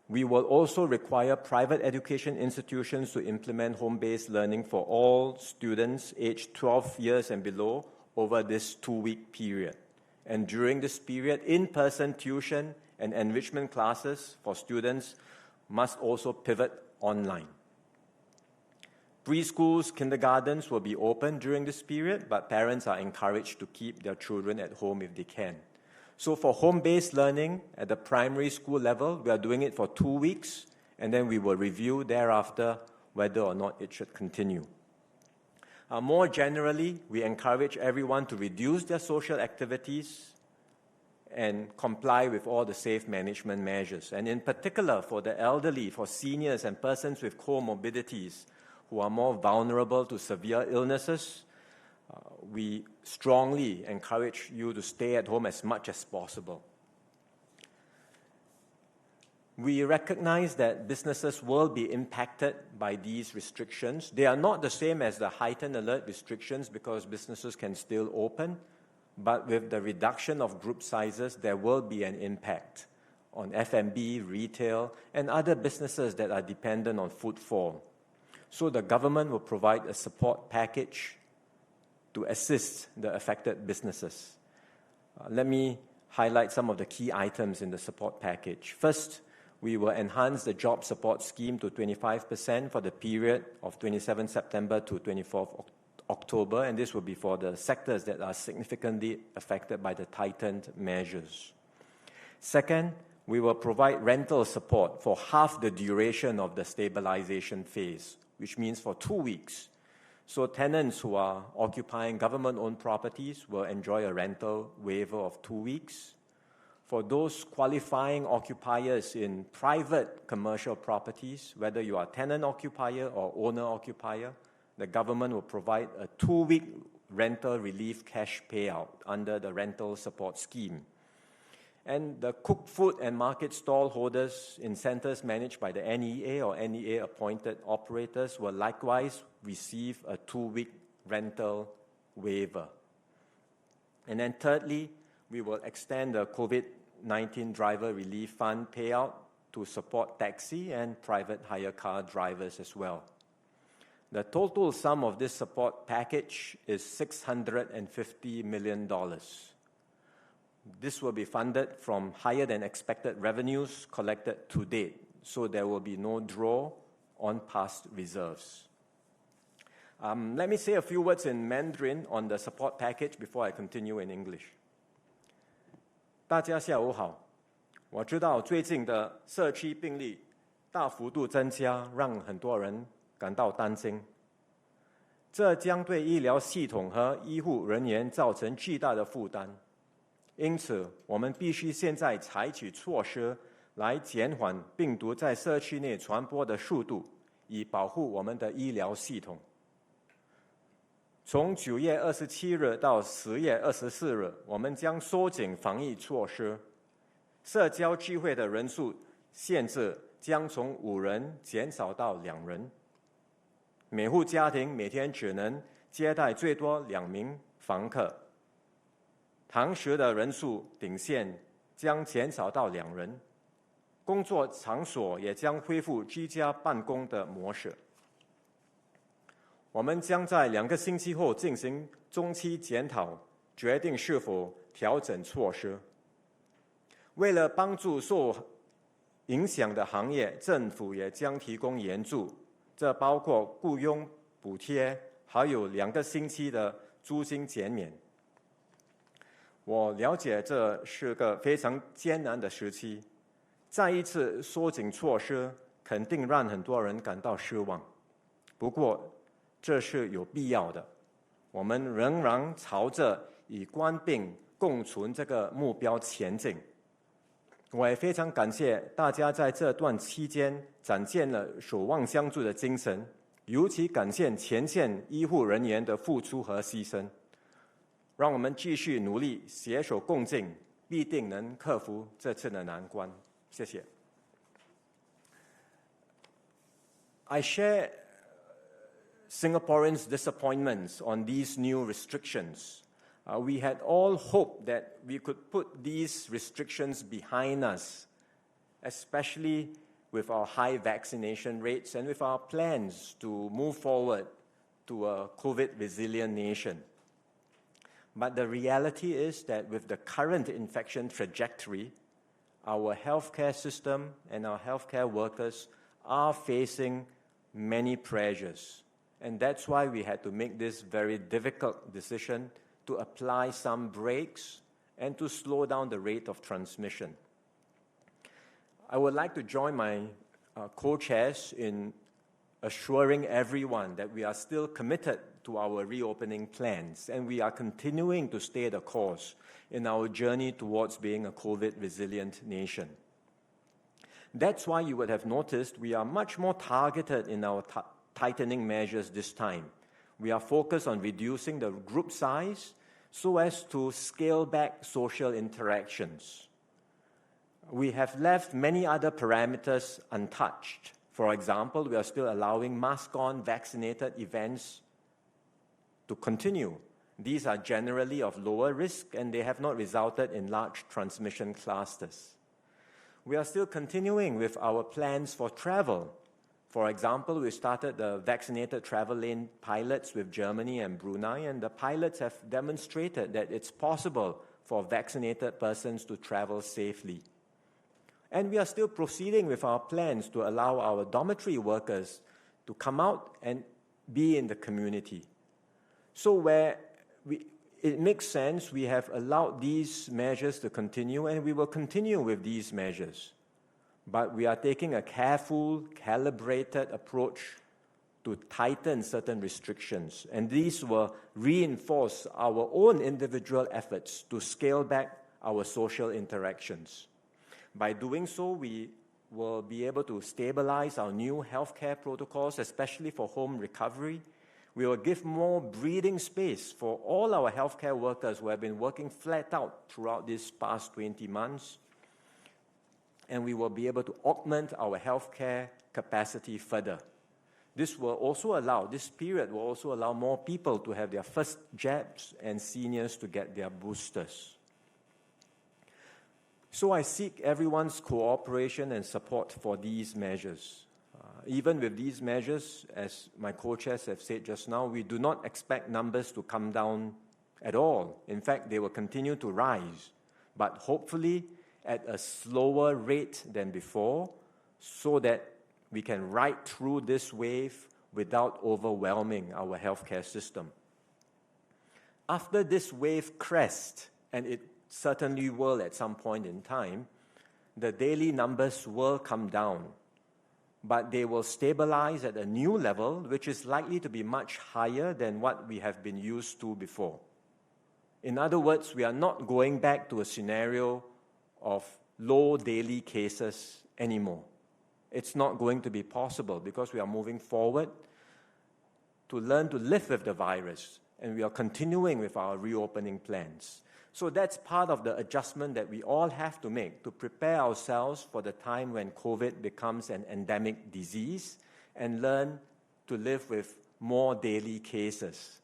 We will also require private education institutions to implement home-based learning for all students aged 12 years and below over this 2-week period. And during this period, in-person tuition and enrichment classes for students must also pivot online. Preschools, kindergartens will be open during this period, but parents are encouraged to keep their children at home if they can. So for home-based learning at the primary school level, we are doing it for 2 weeks, and then we will review thereafter whether or not it should continue. More generally, we encourage everyone to reduce their social activities and comply with all the safe management measures. And in particular, for the elderly, for seniors and persons with comorbidities, who are more vulnerable to severe illnesses, we strongly encourage you to stay at home as much as possible. We recognize that businesses will be impacted by these restrictions. They are not the same as the heightened alert restrictions because businesses can still open, but with the reduction of group sizes, there will be an impact on F&B, retail, and other businesses that are dependent on footfall. So the government will provide a support package to assist the affected businesses. Let me highlight some of the key items in the support package. First, we will enhance the job support scheme to 25% for the period of 27 September to 24 October, and this will be for the sectors that are significantly affected by the tightened measures. Second, we will provide rental support for half the duration of the stabilization phase, which means for 2 weeks. So tenants who are occupying government-owned properties will enjoy a rental waiver of 2 weeks. For those qualifying occupiers in private commercial properties, whether you are tenant occupier or owner occupier, the government will provide a 2-week rental relief cash payout under the rental support scheme. And the cooked food and market stall holders in centers managed by the NEA or NEA-appointed operators will likewise receive a 2-week rental waiver. And then thirdly, we will extend the COVID-19 driver relief fund payout to support taxi and private hire car drivers as well. The total sum of this support package is $650 million. This will be funded from higher than expected revenues collected to date, so there will be no draw on past reserves. Let me say a few words in Mandarin on the support package before I continue in English. 大家下午好，我知道最近的社区病例大幅度增加，让很多人感到担心。这将对医疗系统和医护人员造成巨大的负担。因此，我们必须现在采取措施来减缓病毒在社区内传播的速度，以保护我们的医疗系统。从9月27日到10月24日，我们将收紧防疫措施，社交聚会的人数限制将从5人减少到2人。每户家庭每天只能接待最多2名房客。堂食的人数顶限将减少到2人，工作场所也将恢复居家办公的模式。我们将在2个星期后进行中期检讨，决定是否调整措施。为了帮助受影响的行业，政府也将提供援助，这包括雇佣补贴，还有2个星期的租金减免。我了解这是个非常艰难的时期，再一次收紧措施肯定让很多人感到失望。不过，这是有必要的。我们仍然朝着与冠病共存这个目标前进。我也非常感谢大家在这段期间展现了守望相助的精神，尤其感谢前线医护人员的付出和牺牲。让我们继续努力，携手共进，必定能克服这次的难关。谢谢。I share Singaporeans' disappointments on these new restrictions. We had all hoped that we could put these restrictions behind us, especially with our high vaccination rates and with our plans to move forward to a COVID-resilient nation. But the reality is that with the current infection trajectory, our healthcare system and our healthcare workers are facing many pressures. And that's why we had to make this very difficult decision to apply some brakes and to slow down the rate of transmission. I would like to join my co-chairs in assuring everyone that we are still committed to our reopening plans, and we are continuing to stay the course in our journey towards being a COVID-resilient nation. That's why you would have noticed we are much more targeted in our tightening measures this time. We are focused on reducing the group size so as to scale back social interactions. We have left many other parameters untouched. For example, we are still allowing mask-on vaccinated events to continue. These are generally of lower risk and they have not resulted in large transmission clusters. We are still continuing with our plans for travel. For example, we started the vaccinated travel lane pilots with Germany and Brunei, and the pilots have demonstrated that it's possible for vaccinated persons to travel safely. And we are still proceeding with our plans to allow our dormitory workers to come out and be in the community. So where it makes sense, we have allowed these measures to continue, and we will continue with these measures. But we are taking a careful, calibrated approach to tighten certain restrictions, and these will reinforce our own individual efforts to scale back our social interactions. By doing so, we will be able to stabilize our new healthcare protocols, especially for home recovery. We will give more breathing space for all our healthcare workers who have been working flat out throughout these past 20 months. And we will be able to augment our healthcare capacity further. This period will also allow more people to have their first jabs and seniors to get their boosters. So I seek everyone's cooperation and support for these measures. Even with these measures, as my co-chairs have said just now, we do not expect numbers to come down at all. In fact, they will continue to rise, but hopefully at a slower rate than before, so that we can ride through this wave without overwhelming our healthcare system. After this wave crest, and it certainly will at some point in time, the daily numbers will come down, but they will stabilize at a new level, which is likely to be much higher than what we have been used to before. In other words, we are not going back to a scenario of low daily cases anymore. It's not going to be possible because we are moving forward to learn to live with the virus, and we are continuing with our reopening plans. So that's part of the adjustment that we all have to make to prepare ourselves for the time when COVID becomes an endemic disease and learn to live with more daily cases.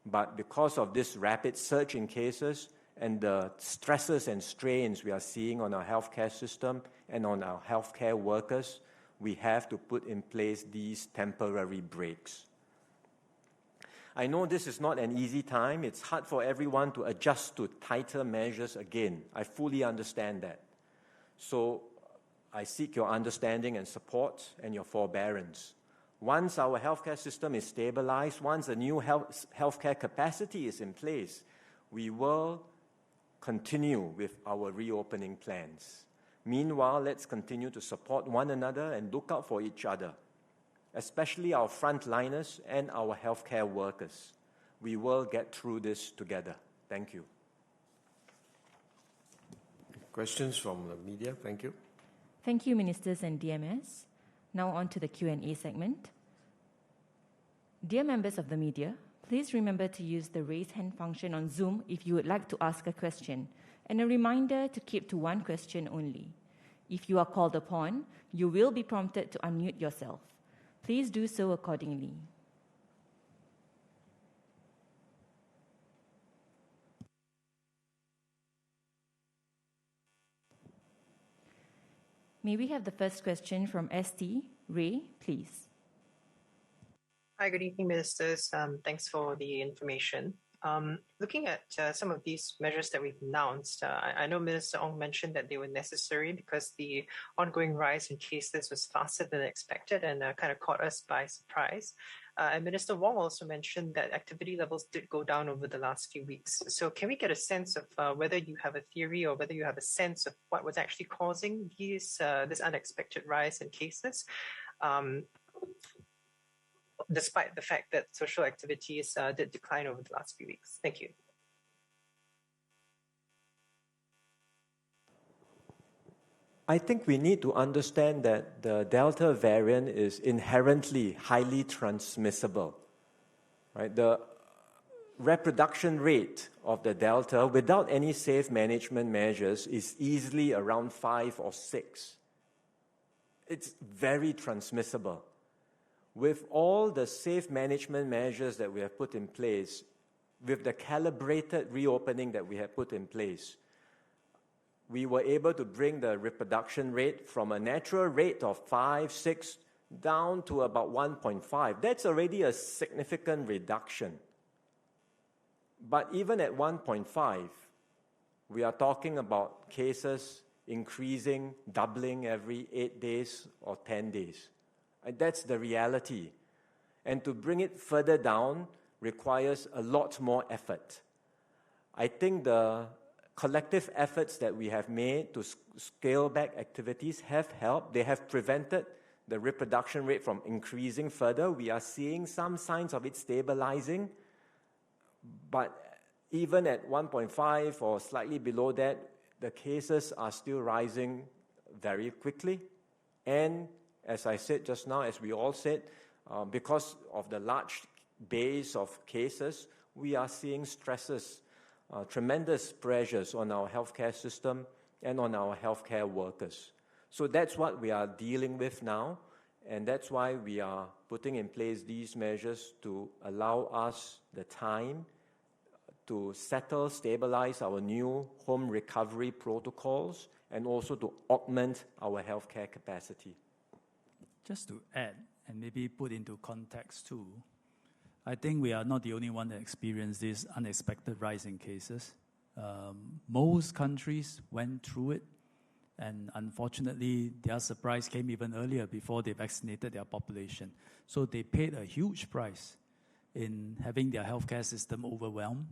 But because of this rapid surge in cases and the stresses and strains we are seeing on our healthcare system and on our healthcare workers, we have to put in place these temporary breaks. I know this is not an easy time. It's hard for everyone to adjust to tighter measures again. I fully understand that. So I seek your understanding and support and your forbearance. Once our healthcare system is stabilized, once a new healthcare capacity is in place, we will continue with our reopening plans. Meanwhile, let's continue to support one another and look out for each other, especially our frontliners and our healthcare workers. We will get through this together. Thank you. Questions from the media? Thank you. Thank you, Ministers and DMS. Now on to the Q&A segment. Dear members of the media, please remember to use the raise hand function on Zoom if you would like to ask a question, and a reminder to keep to one question only. If you are called upon, you will be prompted to unmute yourself. Please do so accordingly. May we have the first question from ST? Ray, please. Hi, good evening, Ministers. Thanks for the information. Looking at some of these measures that we've announced, I know Minister Ong mentioned that they were necessary because the ongoing rise in cases was faster than expected and kind of caught us by surprise. And Minister Wong also mentioned that activity levels did go down over the last few weeks. So can we get a sense of whether you have a theory or whether you have a sense of what was actually causing this unexpected rise in cases? Despite the fact that social activities did decline over the last few weeks. Thank you. I think we need to understand that the Delta variant is inherently highly transmissible, right? The reproduction rate of the Delta without any safe management measures is easily around 5 or 6. It's very transmissible. With all the safe management measures that we have put in place, with the calibrated reopening that we have put in place, we were able to bring the reproduction rate from a natural rate of 5, 6 down to about 1.5. That's already a significant reduction. But even at 1.5, we are talking about cases increasing, doubling every 8 days or 10 days. And that's the reality. And to bring it further down requires a lot more effort. I think the collective efforts that we have made to scale back activities have helped. They have prevented the reproduction rate from increasing further. We are seeing some signs of it stabilizing. But even at 1.5 or slightly below that, the cases are still rising very quickly. And as I said just now, as we all said, because of the large base of cases, we are seeing stresses, tremendous pressures on our healthcare system and on our healthcare workers. So that's what we are dealing with now, and that's why we are putting in place these measures to allow us the time to settle, stabilize our new home recovery protocols, and also to augment our healthcare capacity. Just to add, and maybe put into context too, I think we are not the only one that experienced this unexpected rise in cases. Most countries went through it, and unfortunately, their surprise came even earlier before they vaccinated their population. So they paid a huge price in having their healthcare system overwhelmed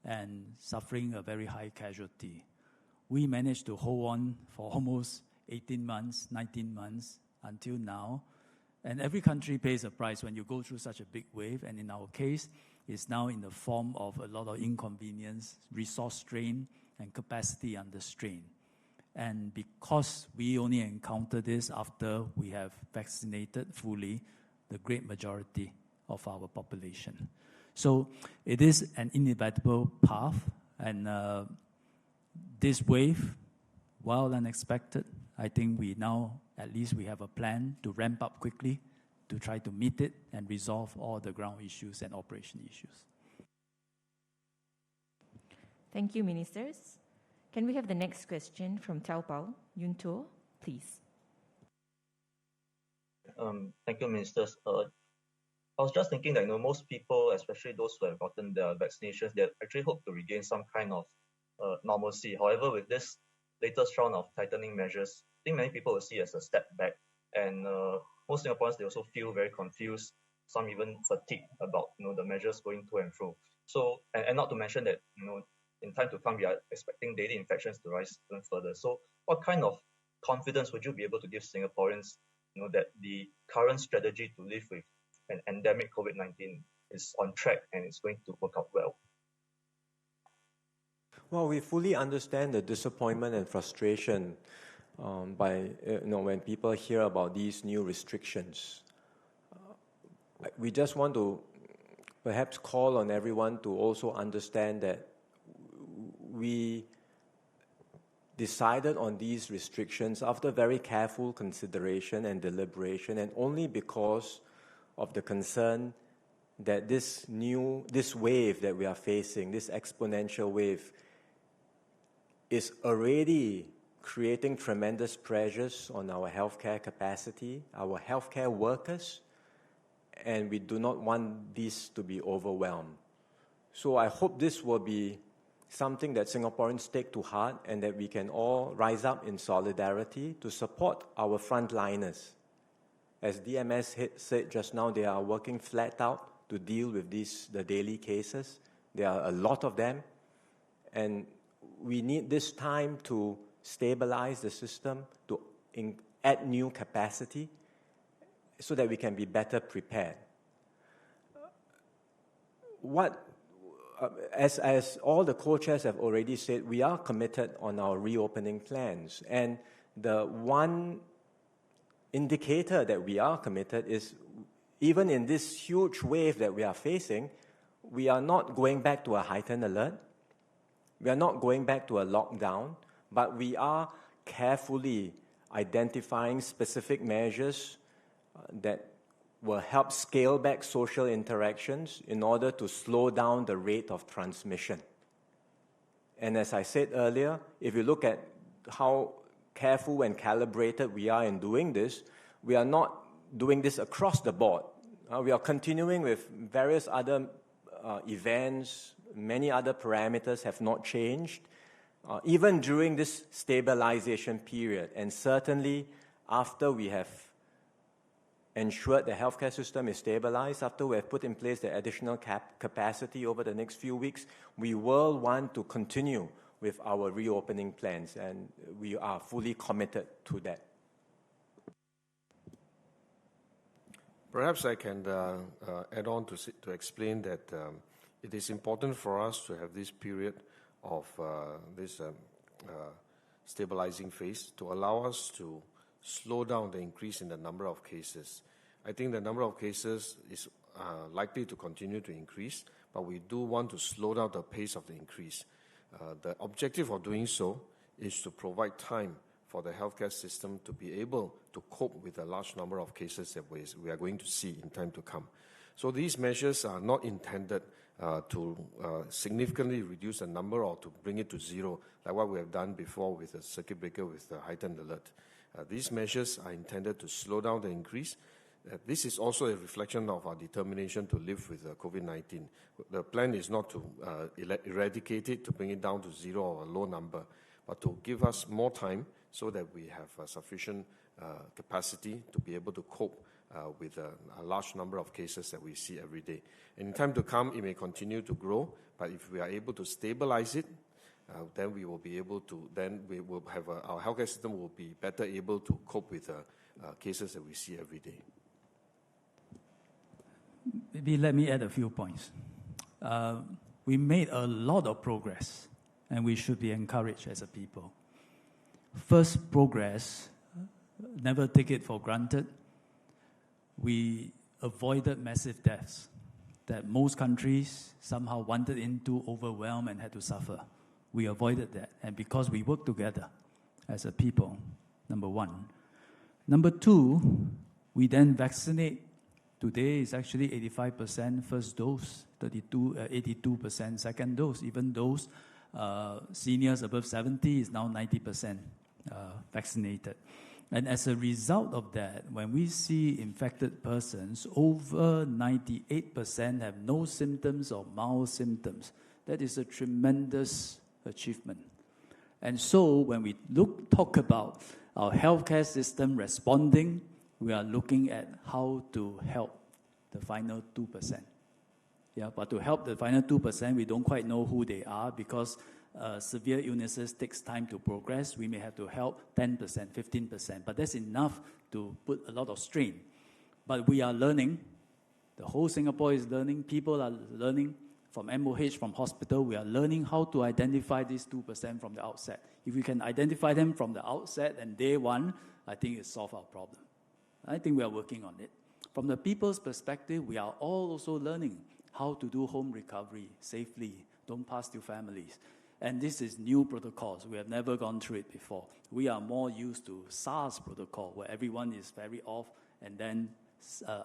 and suffering a very high casualty. We managed to hold on for almost 18 months, 19 months until now. And every country pays a price when you go through such a big wave. And in our case, it's now in the form of a lot of inconvenience, resource strain, and capacity under strain. And because we only encounter this after we have vaccinated fully the great majority of our population. So it is an inevitable path, and this wave, while unexpected, I think we now, at least we have a plan to ramp up quickly to try to meet it and resolve all the ground issues and operation issues. Thank you, Ministers. Can we have the next question from Taupao? Yunto, please. Thank you, Ministers. I was just thinking that most people, especially those who have gotten their vaccinations, they actually hope to regain some kind of normalcy. However, with this latest round of tightening measures, I think many people will see it as a step back. And most Singaporeans, they also feel very confused, some even fatigued about the measures going to and fro. So, and not to mention that in time to come, we are expecting daily infections to rise even further. So, what kind of confidence would you be able to give Singaporeans, that the current strategy to live with an endemic COVID-19 is on track and it's going to work out well? Well, we fully understand the disappointment and frustration by when people hear about these new restrictions. We just want to perhaps call on everyone to also understand that we decided on these restrictions after very careful consideration and deliberation, and only because of the concern that this wave that we are facing, this exponential wave, is already creating tremendous pressures on our healthcare capacity, our healthcare workers, and we do not want this to be overwhelmed. So I hope this will be something that Singaporeans take to heart and that we can all rise up in solidarity to support our frontliners. As DMS said just now, they are working flat out to deal with the daily cases. There are a lot of them, and we need this time to stabilize the system, to add new capacity so that we can be better prepared. As all the co-chairs have already said, we are committed on our reopening plans, and the one indicator that we are committed is, even in this huge wave that we are facing, we are not going back to a heightened alert. We are not going back to a lockdown, but we are carefully identifying specific measures that will help scale back social interactions in order to slow down the rate of transmission. And as I said earlier, if you look at how careful and calibrated we are in doing this, we are not doing this across the board. We are continuing with various other events. Many other parameters have not changed, even during this stabilization period. And certainly after we have ensured the healthcare system is stabilized, after we have put in place the additional capacity over the next few weeks, we will want to continue with our reopening plans, and we are fully committed to that. Perhaps I can add on to explain that it is important for us to have this period of this stabilizing phase to allow us to slow down the increase in the number of cases. I think the number of cases is likely to continue to increase, but we do want to slow down the pace of the increase. The objective of doing so is to provide time for the healthcare system to be able to cope with the large number of cases that we are going to see in time to come. So these measures are not intended to significantly reduce the number or to bring it to zero, like what we have done before with the circuit breaker with the heightened alert. These measures are intended to slow down the increase. This is also a reflection of our determination to live with COVID-19. The plan is not to eradicate it, to bring it down to zero or a low number, but to give us more time so that we have sufficient capacity to be able to cope with a large number of cases that we see every day. In time to come, it may continue to grow, but if we are able to stabilize it, then we will be able to, then we will have our healthcare system will be better able to cope with cases that we see every day. Maybe let me add a few points. We made a lot of progress, and we should be encouraged as a people. First, progress, never take it for granted. We avoided massive deaths that most countries somehow wanted into, overwhelmed, and had to suffer. We avoided that, and because we work together as a people, number one. Number two, we then vaccinate. Today is actually 85% first dose, 82% second dose. Even those seniors above 70 is now 90% vaccinated. And as a result of that, when we see infected persons, over 98% have no symptoms or mild symptoms. That is a tremendous achievement. And so when we talk about our healthcare system responding, we are looking at how to help the final 2%. Yeah, but to help the final 2%, we don't quite know who they are because severe illnesses takes time to progress. We may have to help 10%, 15%, but that's enough to put a lot of strain. But we are learning. The whole Singapore is learning. People are learning from MOH, from hospital. We are learning how to identify these 2% from the outset. If we can identify them from the outset and day one, I think it solves our problem. I think we are working on it. From the people's perspective, we are all also learning how to do home recovery safely. Don't pass to families. And this is new protocols. We have never gone through it before. We are more used to SARS protocol, where everyone is very off and then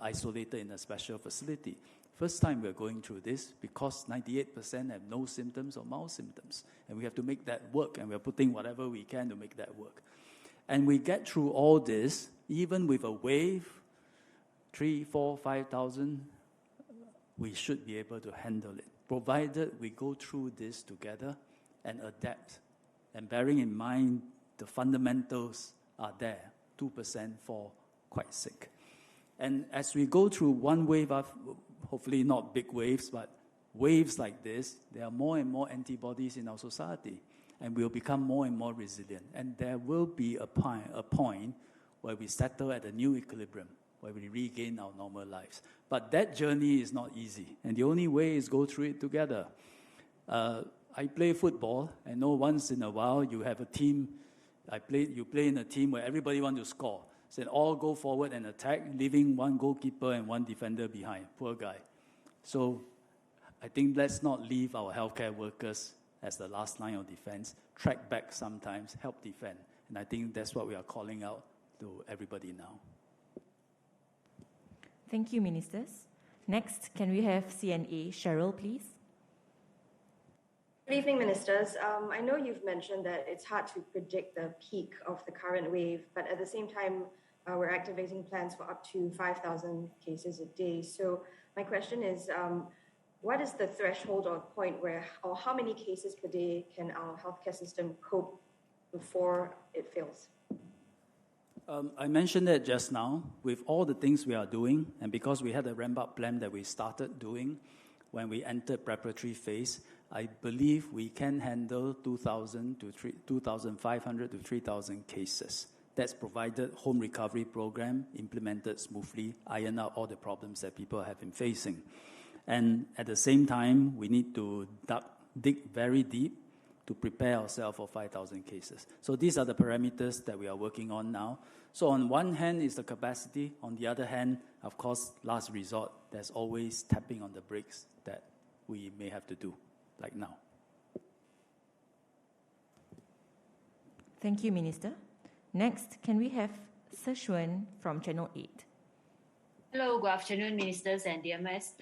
isolated in a special facility. First time we're going through this because 98% have no symptoms or mild symptoms. And we have to make that work, and we're putting whatever we can to make that work. And we get through all this, even with a wave, 3,000, 4,000, 5,000, we should be able to handle it, provided we go through this together and adapt. And bearing in mind the fundamentals are there, 2% fall quite sick. And as we go through one wave of, hopefully not big waves, but waves like this, there are more and more antibodies in our society, and we'll become more and more resilient. And there will be a point where we settle at a new equilibrium, where we regain our normal lives. But that journey is not easy, and the only way is go through it together. I play football. I know once in a while you have a team You play in a team where everybody wants to score. So all go forward and attack, leaving one goalkeeper and one defender behind. Poor guy. So I think let's not leave our healthcare workers as the last line of defense. Track back sometimes, help defend. And I think that's what we are calling out to everybody now. Thank you, Ministers. Next, can we have CNA Cheryl, please? Good evening, Ministers. I know you've mentioned that it's hard to predict the peak of the current wave, but at the same time, we're activating plans for up to 5,000 cases a day. So my question is, what is the threshold or point where, or how many cases per day can our healthcare system cope before it fails? I mentioned that just now. With all the things we are doing, and because we had a ramp-up plan that we started doing when we entered preparatory phase, I believe we can handle 2,000 to 2,500 to 3,000 cases. That's provided home recovery program implemented smoothly, iron out all the problems that people have been facing. And at the same time, we need to dig very deep to prepare ourselves for 5,000 cases. So these are the parameters that we are working on now. So on one hand is the capacity. On the other hand, of course, last resort, there's always tapping on the brakes that we may have to do, like now. Thank you, Minister. Next, can we have Seshwan from Channel 8? Hello, good afternoon, Ministers and DMS.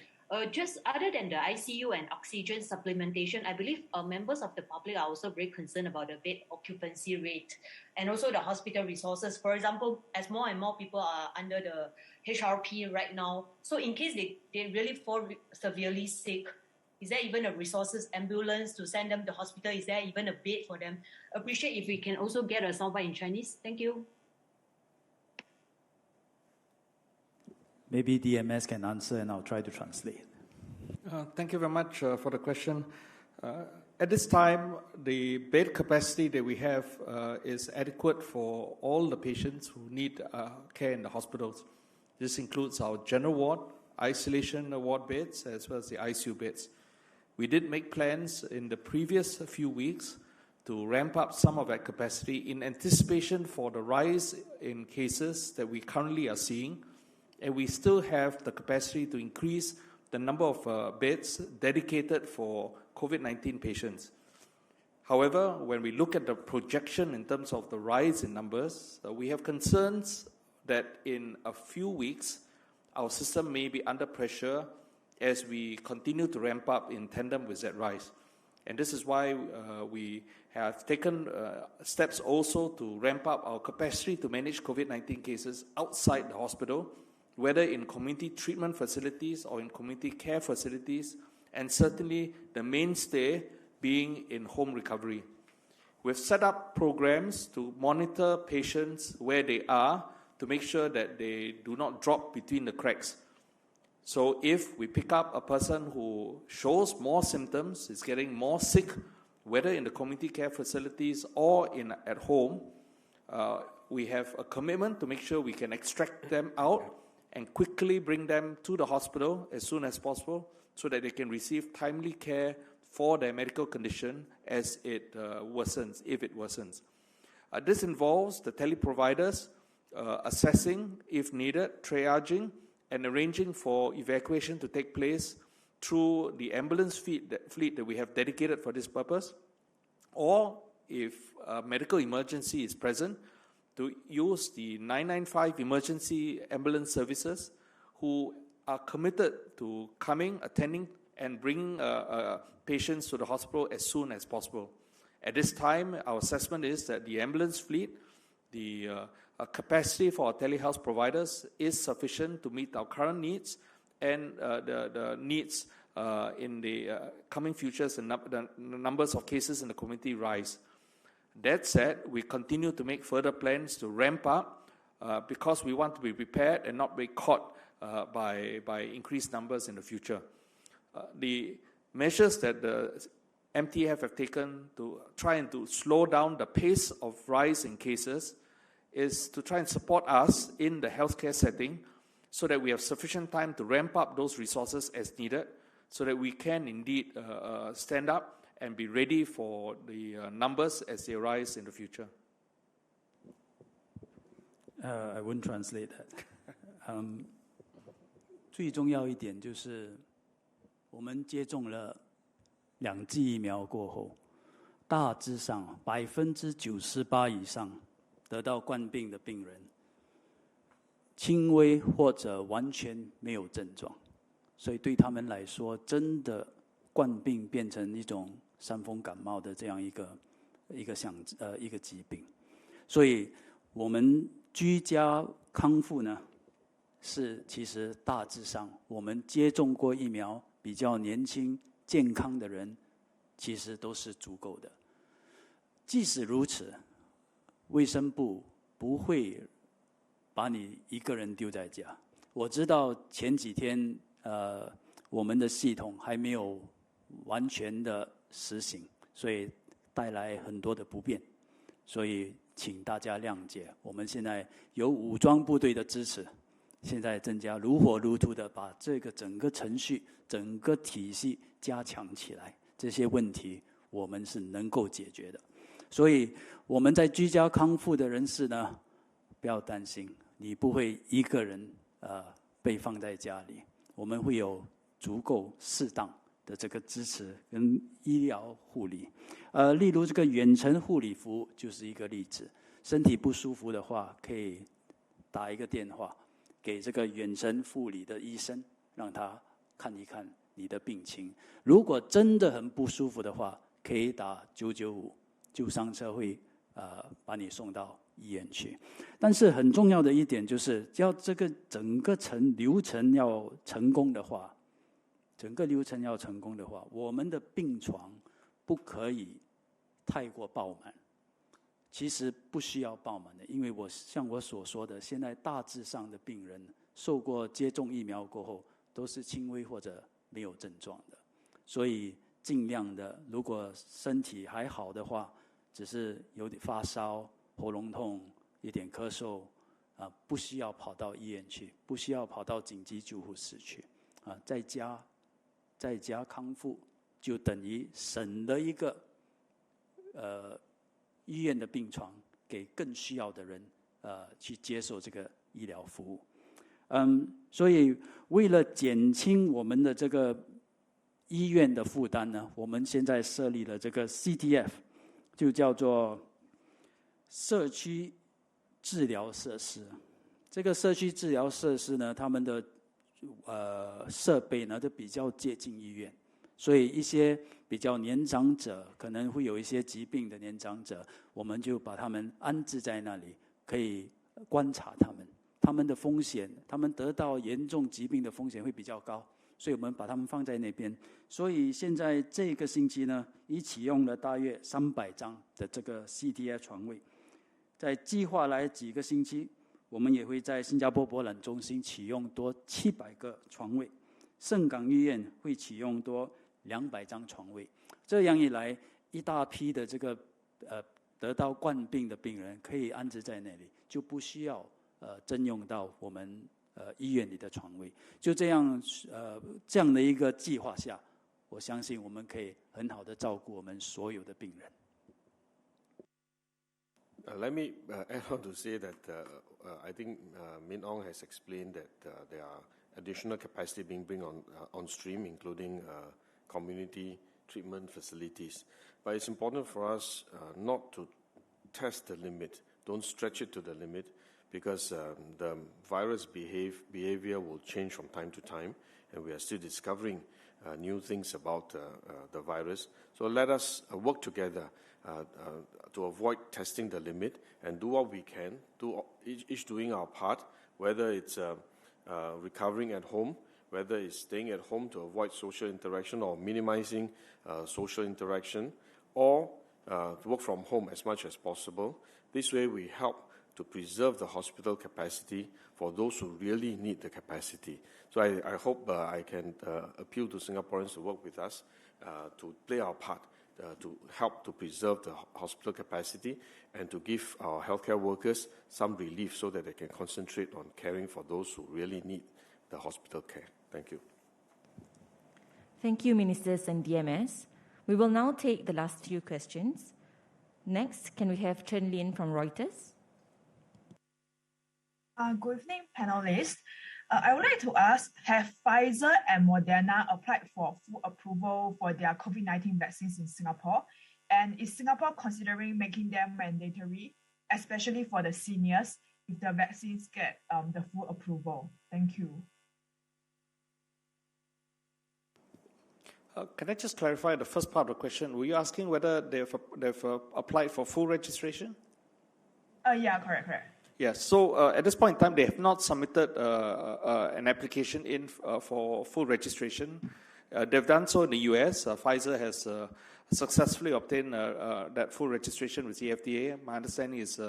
Just other than the ICU and oxygen supplementation, I believe members of the public are also very concerned about the bed occupancy rate and also the hospital resources. For example, as more and more people are under the HRP right now, so in case they really fall severely sick, is there even a resources ambulance to send them to hospital? Is there even a bed for them? Appreciate if we can also get a soundbite in Chinese. Thank you. Maybe DMS can answer and I'll try to translate. Thank you very much for the question. At this time, the bed capacity that we have is adequate for all the patients who need care in the hospitals. This includes our general ward, isolation ward beds, as well as the ICU beds. We did make plans in the previous few weeks to ramp up some of that capacity in anticipation for the rise in cases that we currently are seeing. And we still have the capacity to increase the number of beds dedicated for COVID-19 patients. However, when we look at the projection in terms of the rise in numbers, we have concerns that in a few weeks, our system may be under pressure as we continue to ramp up in tandem with that rise. And this is why we have taken steps also to ramp up our capacity to manage COVID-19 cases outside the hospital, whether in community treatment facilities or in community care facilities, and certainly the mainstay being in home recovery. We've set up programs to monitor patients where they are to make sure that they do not drop between the cracks. So if we pick up a person who shows more symptoms, is getting more sick, whether in the community care facilities or at home, we have a commitment to make sure we can extract them out and quickly bring them to the hospital as soon as possible so that they can receive timely care for their medical condition as it worsens, if it worsens. This involves the teleproviders assessing, if needed, triaging, and arranging for evacuation to take place through the ambulance fleet that we have dedicated for this purpose, or if a medical emergency is present, to use the 995 emergency ambulance services who are committed to coming, attending, and bringing patients to the hospital as soon as possible. At this time, our assessment is that the ambulance fleet, the capacity for our telehealth providers is sufficient to meet our current needs and the needs in the coming futures and the numbers of cases in the community rise. That said, we continue to make further plans to ramp up because we want to be prepared and not be caught by increased numbers in the future. The measures that the MTF have taken to try and to slow down the pace of rise in cases is to try and support us in the healthcare setting so that we have sufficient time to ramp up those resources as needed so that we can indeed stand up and be ready for the numbers as they arise in the future. I wouldn't translate that. 最重要一点就是，我们接种了2剂疫苗过后，大致上98%以上得到冠病的病人，轻微或者完全没有症状，所以对他们来说，真的冠病变成一种伤风感冒的这样一个疾病，所以我们居家康复呢，是其实大致上我们接种过疫苗、比较年轻、健康的人，其实都是足够的。即使如此，卫生部不会把你一个人丢在家。我知道前几天我们的系统还没有完全的实行，所以带来很多的不便，所以请大家谅解。我们现在有武装部队的支持，现在增加如火如荼的把这个整个程序、整个体系加强起来，这些问题我们是能够解决的。所以我们在居家康复的人士呢，不要担心，你不会一个人被放在家里，我们会有足够适当的这个支持跟医疗护理。例如这个远程护理服务就是一个例子，身体不舒服的话，可以打一个电话给这个远程护理的医生，让他看一看你的病情。如果真的很不舒服的话，可以打995，救伤车会把你送到医院去。但是很重要的一点就是，要这个整个流程要成功的话，我们的病床不可以太过爆满。其实不需要爆满的，因为像我所说的，现在大致上的病人受过接种疫苗过后，都是轻微或者没有症状的，所以尽量的，如果身体还好的话，只是有点发烧、喉咙痛、一点咳嗽，不需要跑到医院去，不需要跑到紧急救护室去，在家康复，就等于省了一个医院的病床给更需要的人去接受这个医疗服务。所以为了减轻我们的这个医院的负担呢，我们现在设立了这个 CTF， 就叫做社区治疗设施。这个社区治疗设施呢，他们的设备呢都比较接近医院，所以一些比较年长者，可能会有一些疾病的年长者，我们就把他们安置在那里，可以观察他们的风险，他们得到严重疾病的风险会比较高，所以我们把他们放在那边。所以现在这个星期呢，已启用了大约300张的这个 CTF 床位。在计划来几个星期，我们也会在新加坡博览中心启用多700个床位，盛港医院会启用多200张床位。这样一来，一大批的这个得到冠病的病人可以安置在那里，就不需要征用到我们医院里的床位。就这样的一个计划下，我相信我们可以很好的照顾我们所有的病人。Let me add on to say that I think Min Ong has explained that there are additional capacity being brought on stream, including community treatment facilities. But it's important for us not to test the limit, don't stretch it to the limit, because the virus behavior will change from time to time, and we are still discovering new things about the virus. So let us work together to avoid testing the limit and do what we can, each doing our part, whether it's recovering at home, whether it's staying at home to avoid social interaction or minimizing social interaction, or to work from home as much as possible. This way we help to preserve the hospital capacity for those who really need the capacity. So I hope I can appeal to Singaporeans to work with us to play our part to help to preserve the hospital capacity and to give our healthcare workers some relief so that they can concentrate on caring for those who really need the hospital care. Thank you. Thank you, Ministers and DMS. We will now take the last few questions. Next, can we have Chen Lin from Reuters? Good evening, panelists. I would like to ask, have Pfizer and Moderna applied for full approval for their COVID-19 vaccines in Singapore? And is Singapore considering making them mandatory, especially for the seniors, if the vaccines get the full approval? Thank you. Can I just clarify the first part of the question? Were you asking whether they've applied for full registration? Yeah, correct. Yes. So at this point in time, they have not submitted an application in for full registration. They've done so in the US. Pfizer has successfully obtained that full registration with the FDA. My understanding is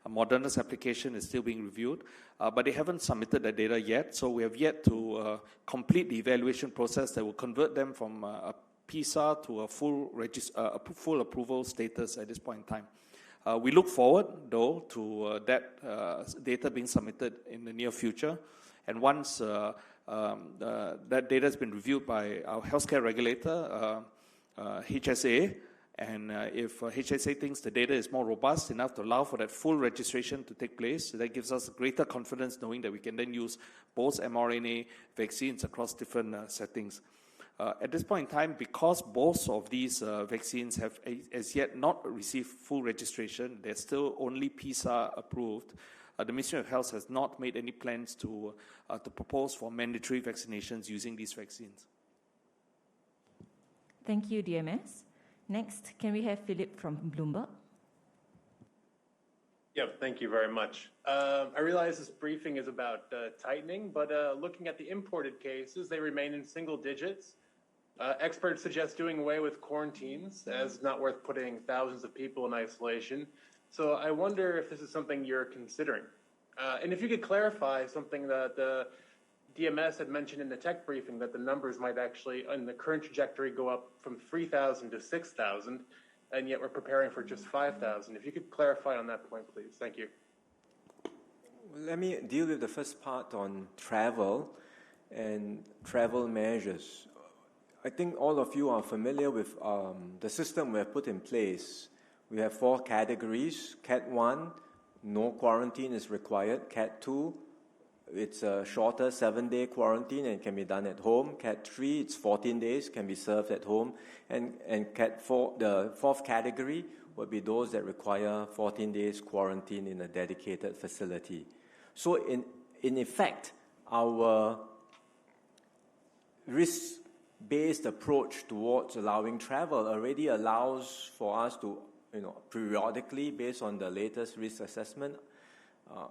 Moderna's application is still being reviewed, but they haven't submitted the data yet. So we have yet to complete the evaluation process that will convert them from a PSA to a full approval status at this point in time. We look forward, though, to that data being submitted in the near future. And once that data has been reviewed by our healthcare regulator, HSA, and if HSA thinks the data is more robust enough to allow for that full registration to take place, that gives us greater confidence knowing that we can then use both mRNA vaccines across different settings. At this point in time, because both of these vaccines have as yet not received full registration, they're still only PSA approved, the Ministry of Health has not made any plans to propose for mandatory vaccinations using these vaccines. Thank you, DMS. Next, can we have Philip from Bloomberg? Yep, thank you very much. I realize this briefing is about tightening, but looking at the imported cases, they remain in single digits. Experts suggest doing away with quarantines as not worth putting thousands of people in isolation. So I wonder if this is something you're considering. And if you could clarify something that the DMS had mentioned in the tech briefing, that the numbers might actually, in the current trajectory, go up from 3,000 to 6,000, and yet we're preparing for just 5,000. If you could clarify on that point, please. Thank you. Let me deal with the first part on travel and travel measures. I think all of you are familiar with the system we have put in place. We have 4 categories. Cat 1, no quarantine is required. Cat 2, it's a shorter 7-day quarantine and can be done at home. Cat 3, it's 14 days, can be served at home. And Cat 4, the 4th category, would be those that require 14 days quarantine in a dedicated facility. So in effect, our risk-based approach towards allowing travel already allows for us to, periodically, based on the latest risk assessment,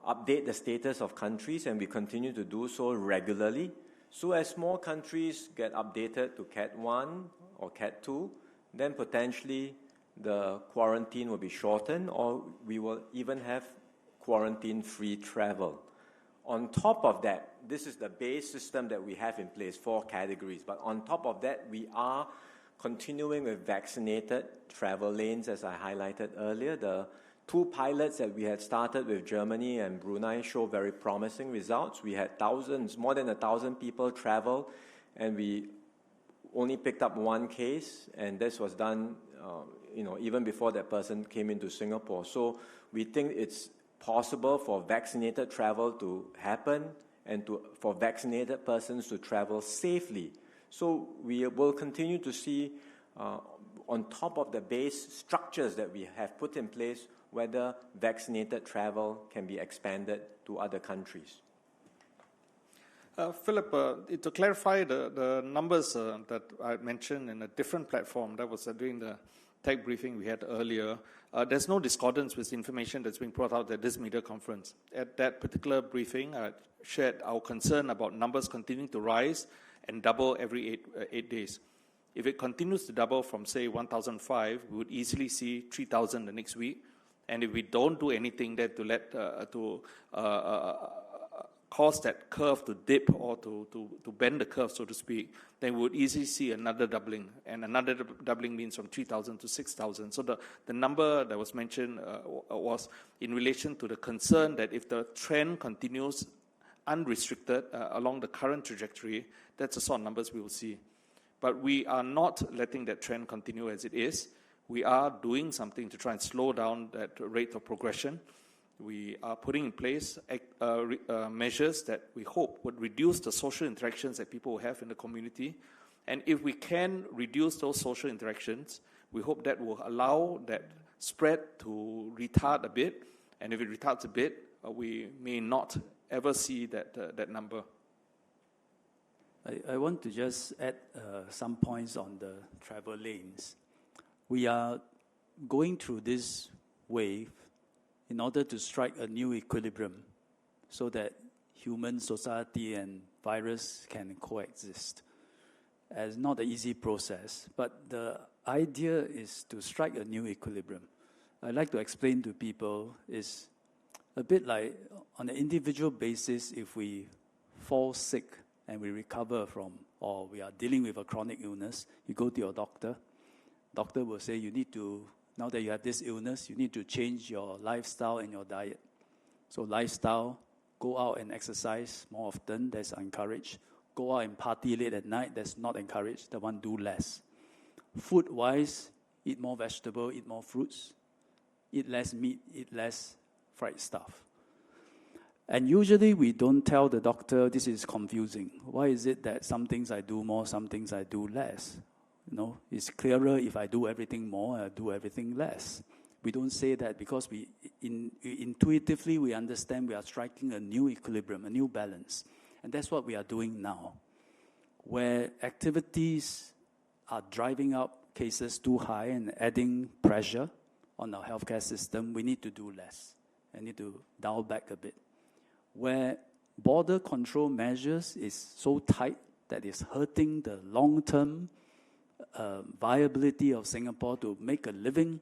update the status of countries, and we continue to do so regularly. So as more countries get updated to Cat 1 or Cat 2, then potentially the quarantine will be shortened, or we will even have quarantine-free travel. On top of that, this is the base system that we have in place, 4 categories. But on top of that, we are continuing with vaccinated travel lanes, as I highlighted earlier. The 2 pilots that we had started with Germany and Brunei show very promising results. We had more than 1,000 people travel, and we only picked up 1 case, and this was done, even before that person came into Singapore. So we think it's possible for vaccinated travel to happen and for vaccinated persons to travel safely. So we will continue to see, on top of the base structures that we have put in place, whether vaccinated travel can be expanded to other countries. Philip, to clarify the numbers that I mentioned in a different platform, that was during the tech briefing we had earlier, there's no discordance with information that's being brought out at this media conference. At that particular briefing, I shared our concern about numbers continuing to rise and double every 8 days. If it continues to double from, say, 1,005, we would easily see 3,000 the next week. And if we don't do anything there to cause that curve to dip or to bend the curve, so to speak, then we would easily see another doubling. And another doubling means from 3,000 to 6,000. So the number that was mentioned was in relation to the concern that if the trend continues unrestricted along the current trajectory, that's the sort of numbers we will see. But we are not letting that trend continue as it is. We are doing something to try and slow down that rate of progression. we are putting in place measures that we hope would reduce the social interactions that people will have in the community. And if we can reduce those social interactions, we hope that will allow that spread to retard a bit. And if it retards a bit, we may not ever see that number. I want to just add some points on the travel lanes. We are going through this wave in order to strike a new equilibrium so that human society and virus can coexist. It's not an easy process, but the idea is to strike a new equilibrium. I'd like to explain to people is a bit like on an individual basis, if we fall sick and we recover from, or we are dealing with a chronic illness, you go to your doctor. Doctor will say you need to, now that you have this illness, you need to change your lifestyle and your diet. So lifestyle, go out and exercise more often, that's encouraged. Go out and party late at night, that's not encouraged. The one do less. Food-wise, eat more vegetable, eat more fruits. Eat less meat, eat less fried stuff. And usually we don't tell the doctor, this is confusing. Why is it that some things I do more, some things I do less? You know, it's clearer if I do everything more, I do everything less. We don't say that because we intuitively we understand we are striking a new equilibrium, a new balance. And that's what we are doing now. Where activities are driving up cases too high and adding pressure on our healthcare system, we need to do less and need to dial back a bit. Where border control measures is so tight that it's hurting the long-term viability of Singapore to make a living,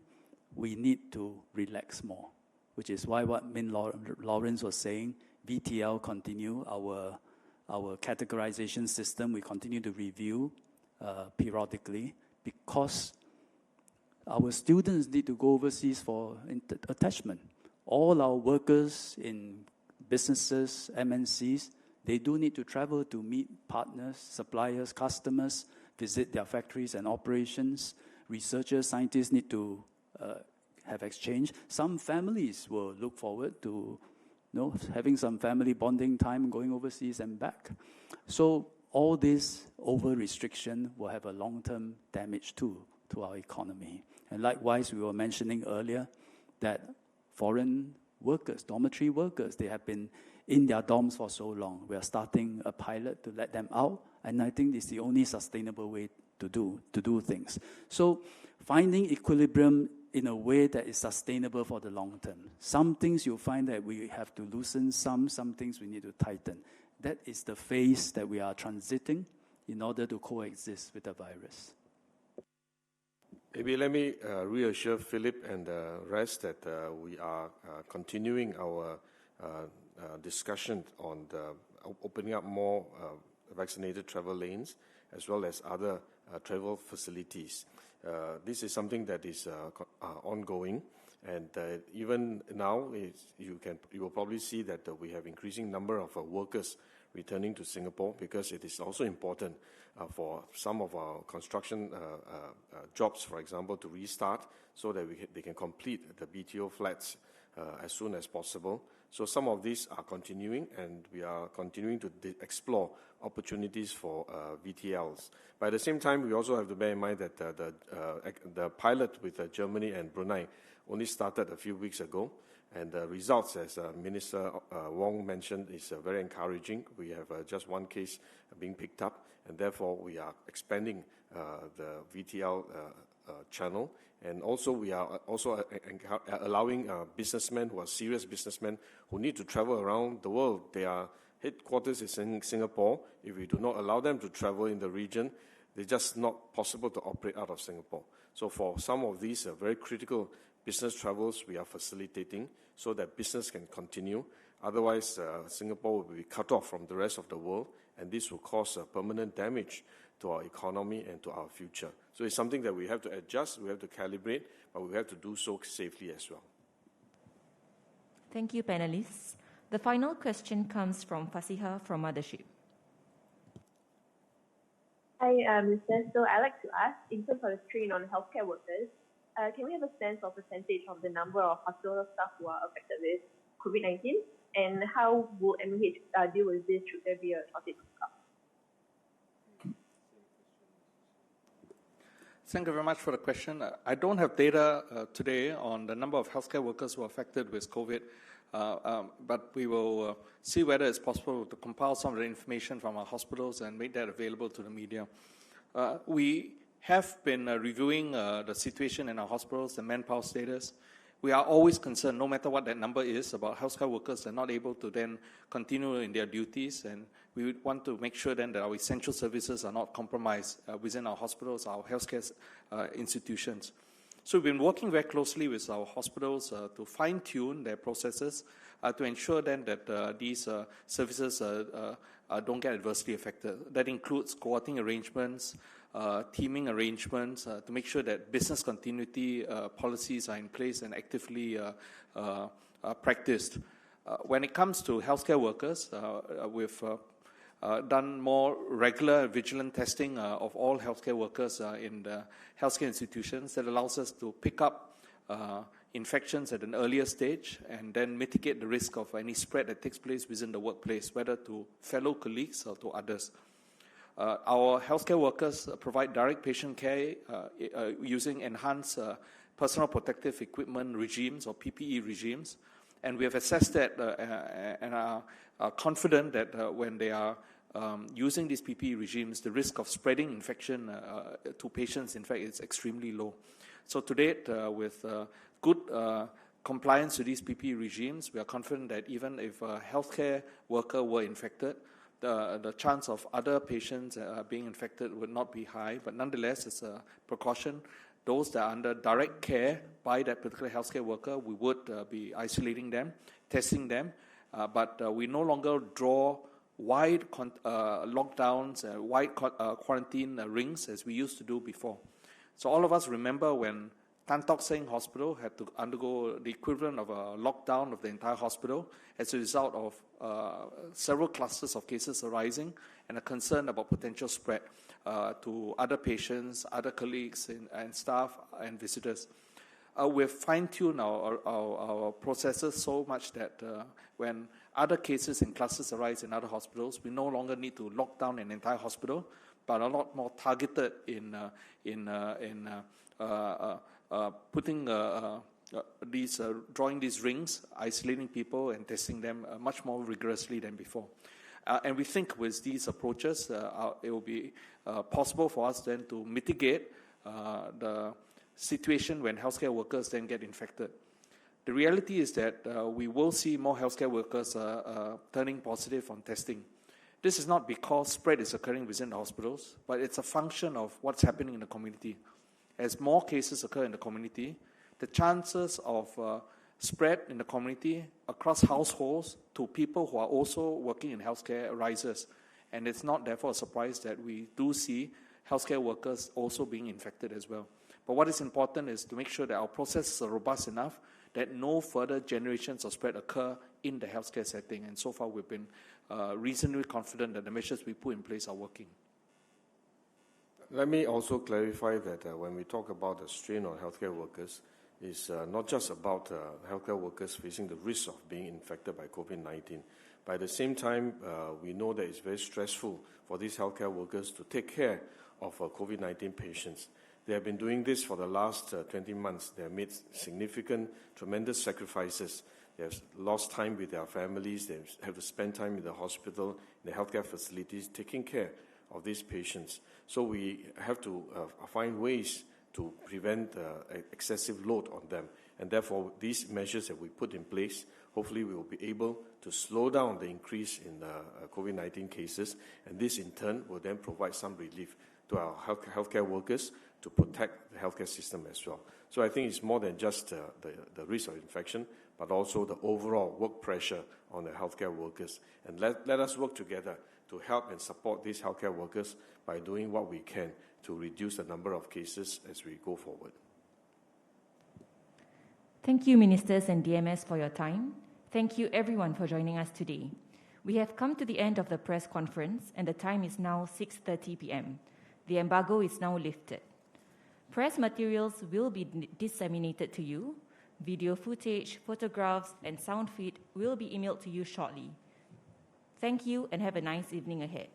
we need to relax more, which is why what Min Lawrence was saying, VTL continue, our categorization system, we continue to review periodically because our students need to go overseas for attachment. All our workers in businesses, MNCs, they do need to travel to meet partners, suppliers, customers, visit their factories and operations. Researchers, scientists need to have exchange. Some families will look forward to having some family bonding time, going overseas and back. So all this over-restriction will have a long-term damage too to our economy. And likewise, we were mentioning earlier that foreign workers, dormitory workers, they have been in their dorms for so long. We are starting a pilot to let them out, and I think it's the only sustainable way to do things. So finding equilibrium in a way that is sustainable for the long term. Some things you'll find that we have to loosen, some things we need to tighten. That is the phase that we are transiting in order to coexist with the virus. Maybe let me reassure Philip and the rest that we are continuing our discussion on the opening up more vaccinated travel lanes as well as other travel facilities. This is something that is ongoing, and even now you will probably see that we have increasing number of workers returning to Singapore because it is also important for some of our construction jobs, for example, to restart so that they can complete the BTO flats as soon as possible. So some of these are continuing, and we are continuing to explore opportunities for VTLs. But at the same time, we also have to bear in mind that the pilot with Germany and Brunei only started a few weeks ago, and the results, as Minister Wong mentioned, is very encouraging. We have just one case being picked up, and therefore we are expanding the VTL channel. And also we are also allowing businessmen who are serious businessmen who need to travel around the world. Their headquarters is in Singapore. If we do not allow them to travel in the region, it's just not possible to operate out of Singapore. So for some of these very critical business travels, we are facilitating so that business can continue. Otherwise, Singapore will be cut off from the rest of the world, and this will cause permanent damage to our economy and to our future. So it's something that we have to adjust, we have to calibrate, but we have to do so safely as well. Thank you, panelists. The final question comes from Fasiha from Mothership. Hi, Minister. So I'd like to ask, in terms of the strain on healthcare workers, can we have a sense of percentage of the number of hospital staff who are affected with COVID-19? And how will MOH deal with this should there be a shortage of staff? Thank you very much for the question. I don't have data today on the number of healthcare workers who are affected with COVID, but we will see whether it's possible to compile some of the information from our hospitals and make that available to the media. We have been reviewing the situation in our hospitals, the manpower status. We are always concerned, no matter what that number is, about healthcare workers that are not able to then continue in their duties, and we would want to make sure then that our essential services are not compromised within our hospitals, our healthcare institutions. So we've been working very closely with our hospitals to fine-tune their processes to ensure then that these services don't get adversely affected. That includes cohorting arrangements, teaming arrangements to make sure that business continuity policies are in place and actively practiced. When it comes to healthcare workers, we've done more regular vigilant testing of all healthcare workers in the healthcare institutions that allows us to pick up infections at an earlier stage and then mitigate the risk of any spread that takes place within the workplace, whether to fellow colleagues or to others. Our healthcare workers provide direct patient care using enhanced personal protective equipment regimes or PPE regimes, and we have assessed that and are confident that when they are using these PPE regimes, the risk of spreading infection to patients, in fact, is extremely low. So to date, with good compliance to these PPE regimes, we are confident that even if a healthcare worker were infected, the chance of other patients being infected would not be high. But nonetheless, as a precaution, those that are under direct care by that particular healthcare worker, we would be isolating them, testing them, but we no longer draw wide lockdowns, wide quarantine rings as we used to do before. So all of us remember when Tan Tock Seng Hospital had to undergo the equivalent of a lockdown of the entire hospital as a result of several clusters of cases arising and a concern about potential spread to other patients, other colleagues and staff and visitors. We've fine-tuned our processes so much that when other cases and clusters arise in other hospitals, we no longer need to lock down an entire hospital, but a lot more targeted in drawing these rings, isolating people and testing them much more rigorously than before. And we think with these approaches, it will be possible for us then to mitigate the situation when healthcare workers then get infected. The reality is that we will see more healthcare workers turning positive on testing. This is not because spread is occurring within the hospitals, but it's a function of what's happening in the community. As more cases occur in the community, the chances of spread in the community across households to people who are also working in healthcare rises. And it's not therefore a surprise that we do see healthcare workers also being infected as well. But what is important is to make sure that our processes are robust enough that no further generations of spread occur in the healthcare setting. And so far we've been reasonably confident that the measures we put in place are working. Let me also clarify that when we talk about the strain on healthcare workers, it's not just about healthcare workers facing the risk of being infected by COVID-19. But at the same time, we know that it's very stressful for these healthcare workers to take care of COVID-19 patients. They have been doing this for the last 20 months. They have made significant, tremendous sacrifices. They have lost time with their families. They have to spend time in the hospital, in the healthcare facilities, taking care of these patients. So we have to find ways to prevent excessive load on them. And therefore, these measures that we put in place, hopefully we will be able to slow down the increase in COVID-19 cases. And this, in turn, will then provide some relief to our healthcare workers to protect the healthcare system as well. So I think it's more than just the risk of infection, but also the overall work pressure on the healthcare workers. And let us work together to help and support these healthcare workers by doing what we can to reduce the number of cases as we go forward. Thank you, Ministers and DMS, for your time. Thank you, everyone, for joining us today. We have come to the end of the press conference, and the time is now 6:30 p.m. The embargo is now lifted. Press materials will be disseminated to you. Video footage, photographs, and sound feed will be emailed to you shortly. Thank you and have a nice evening ahead.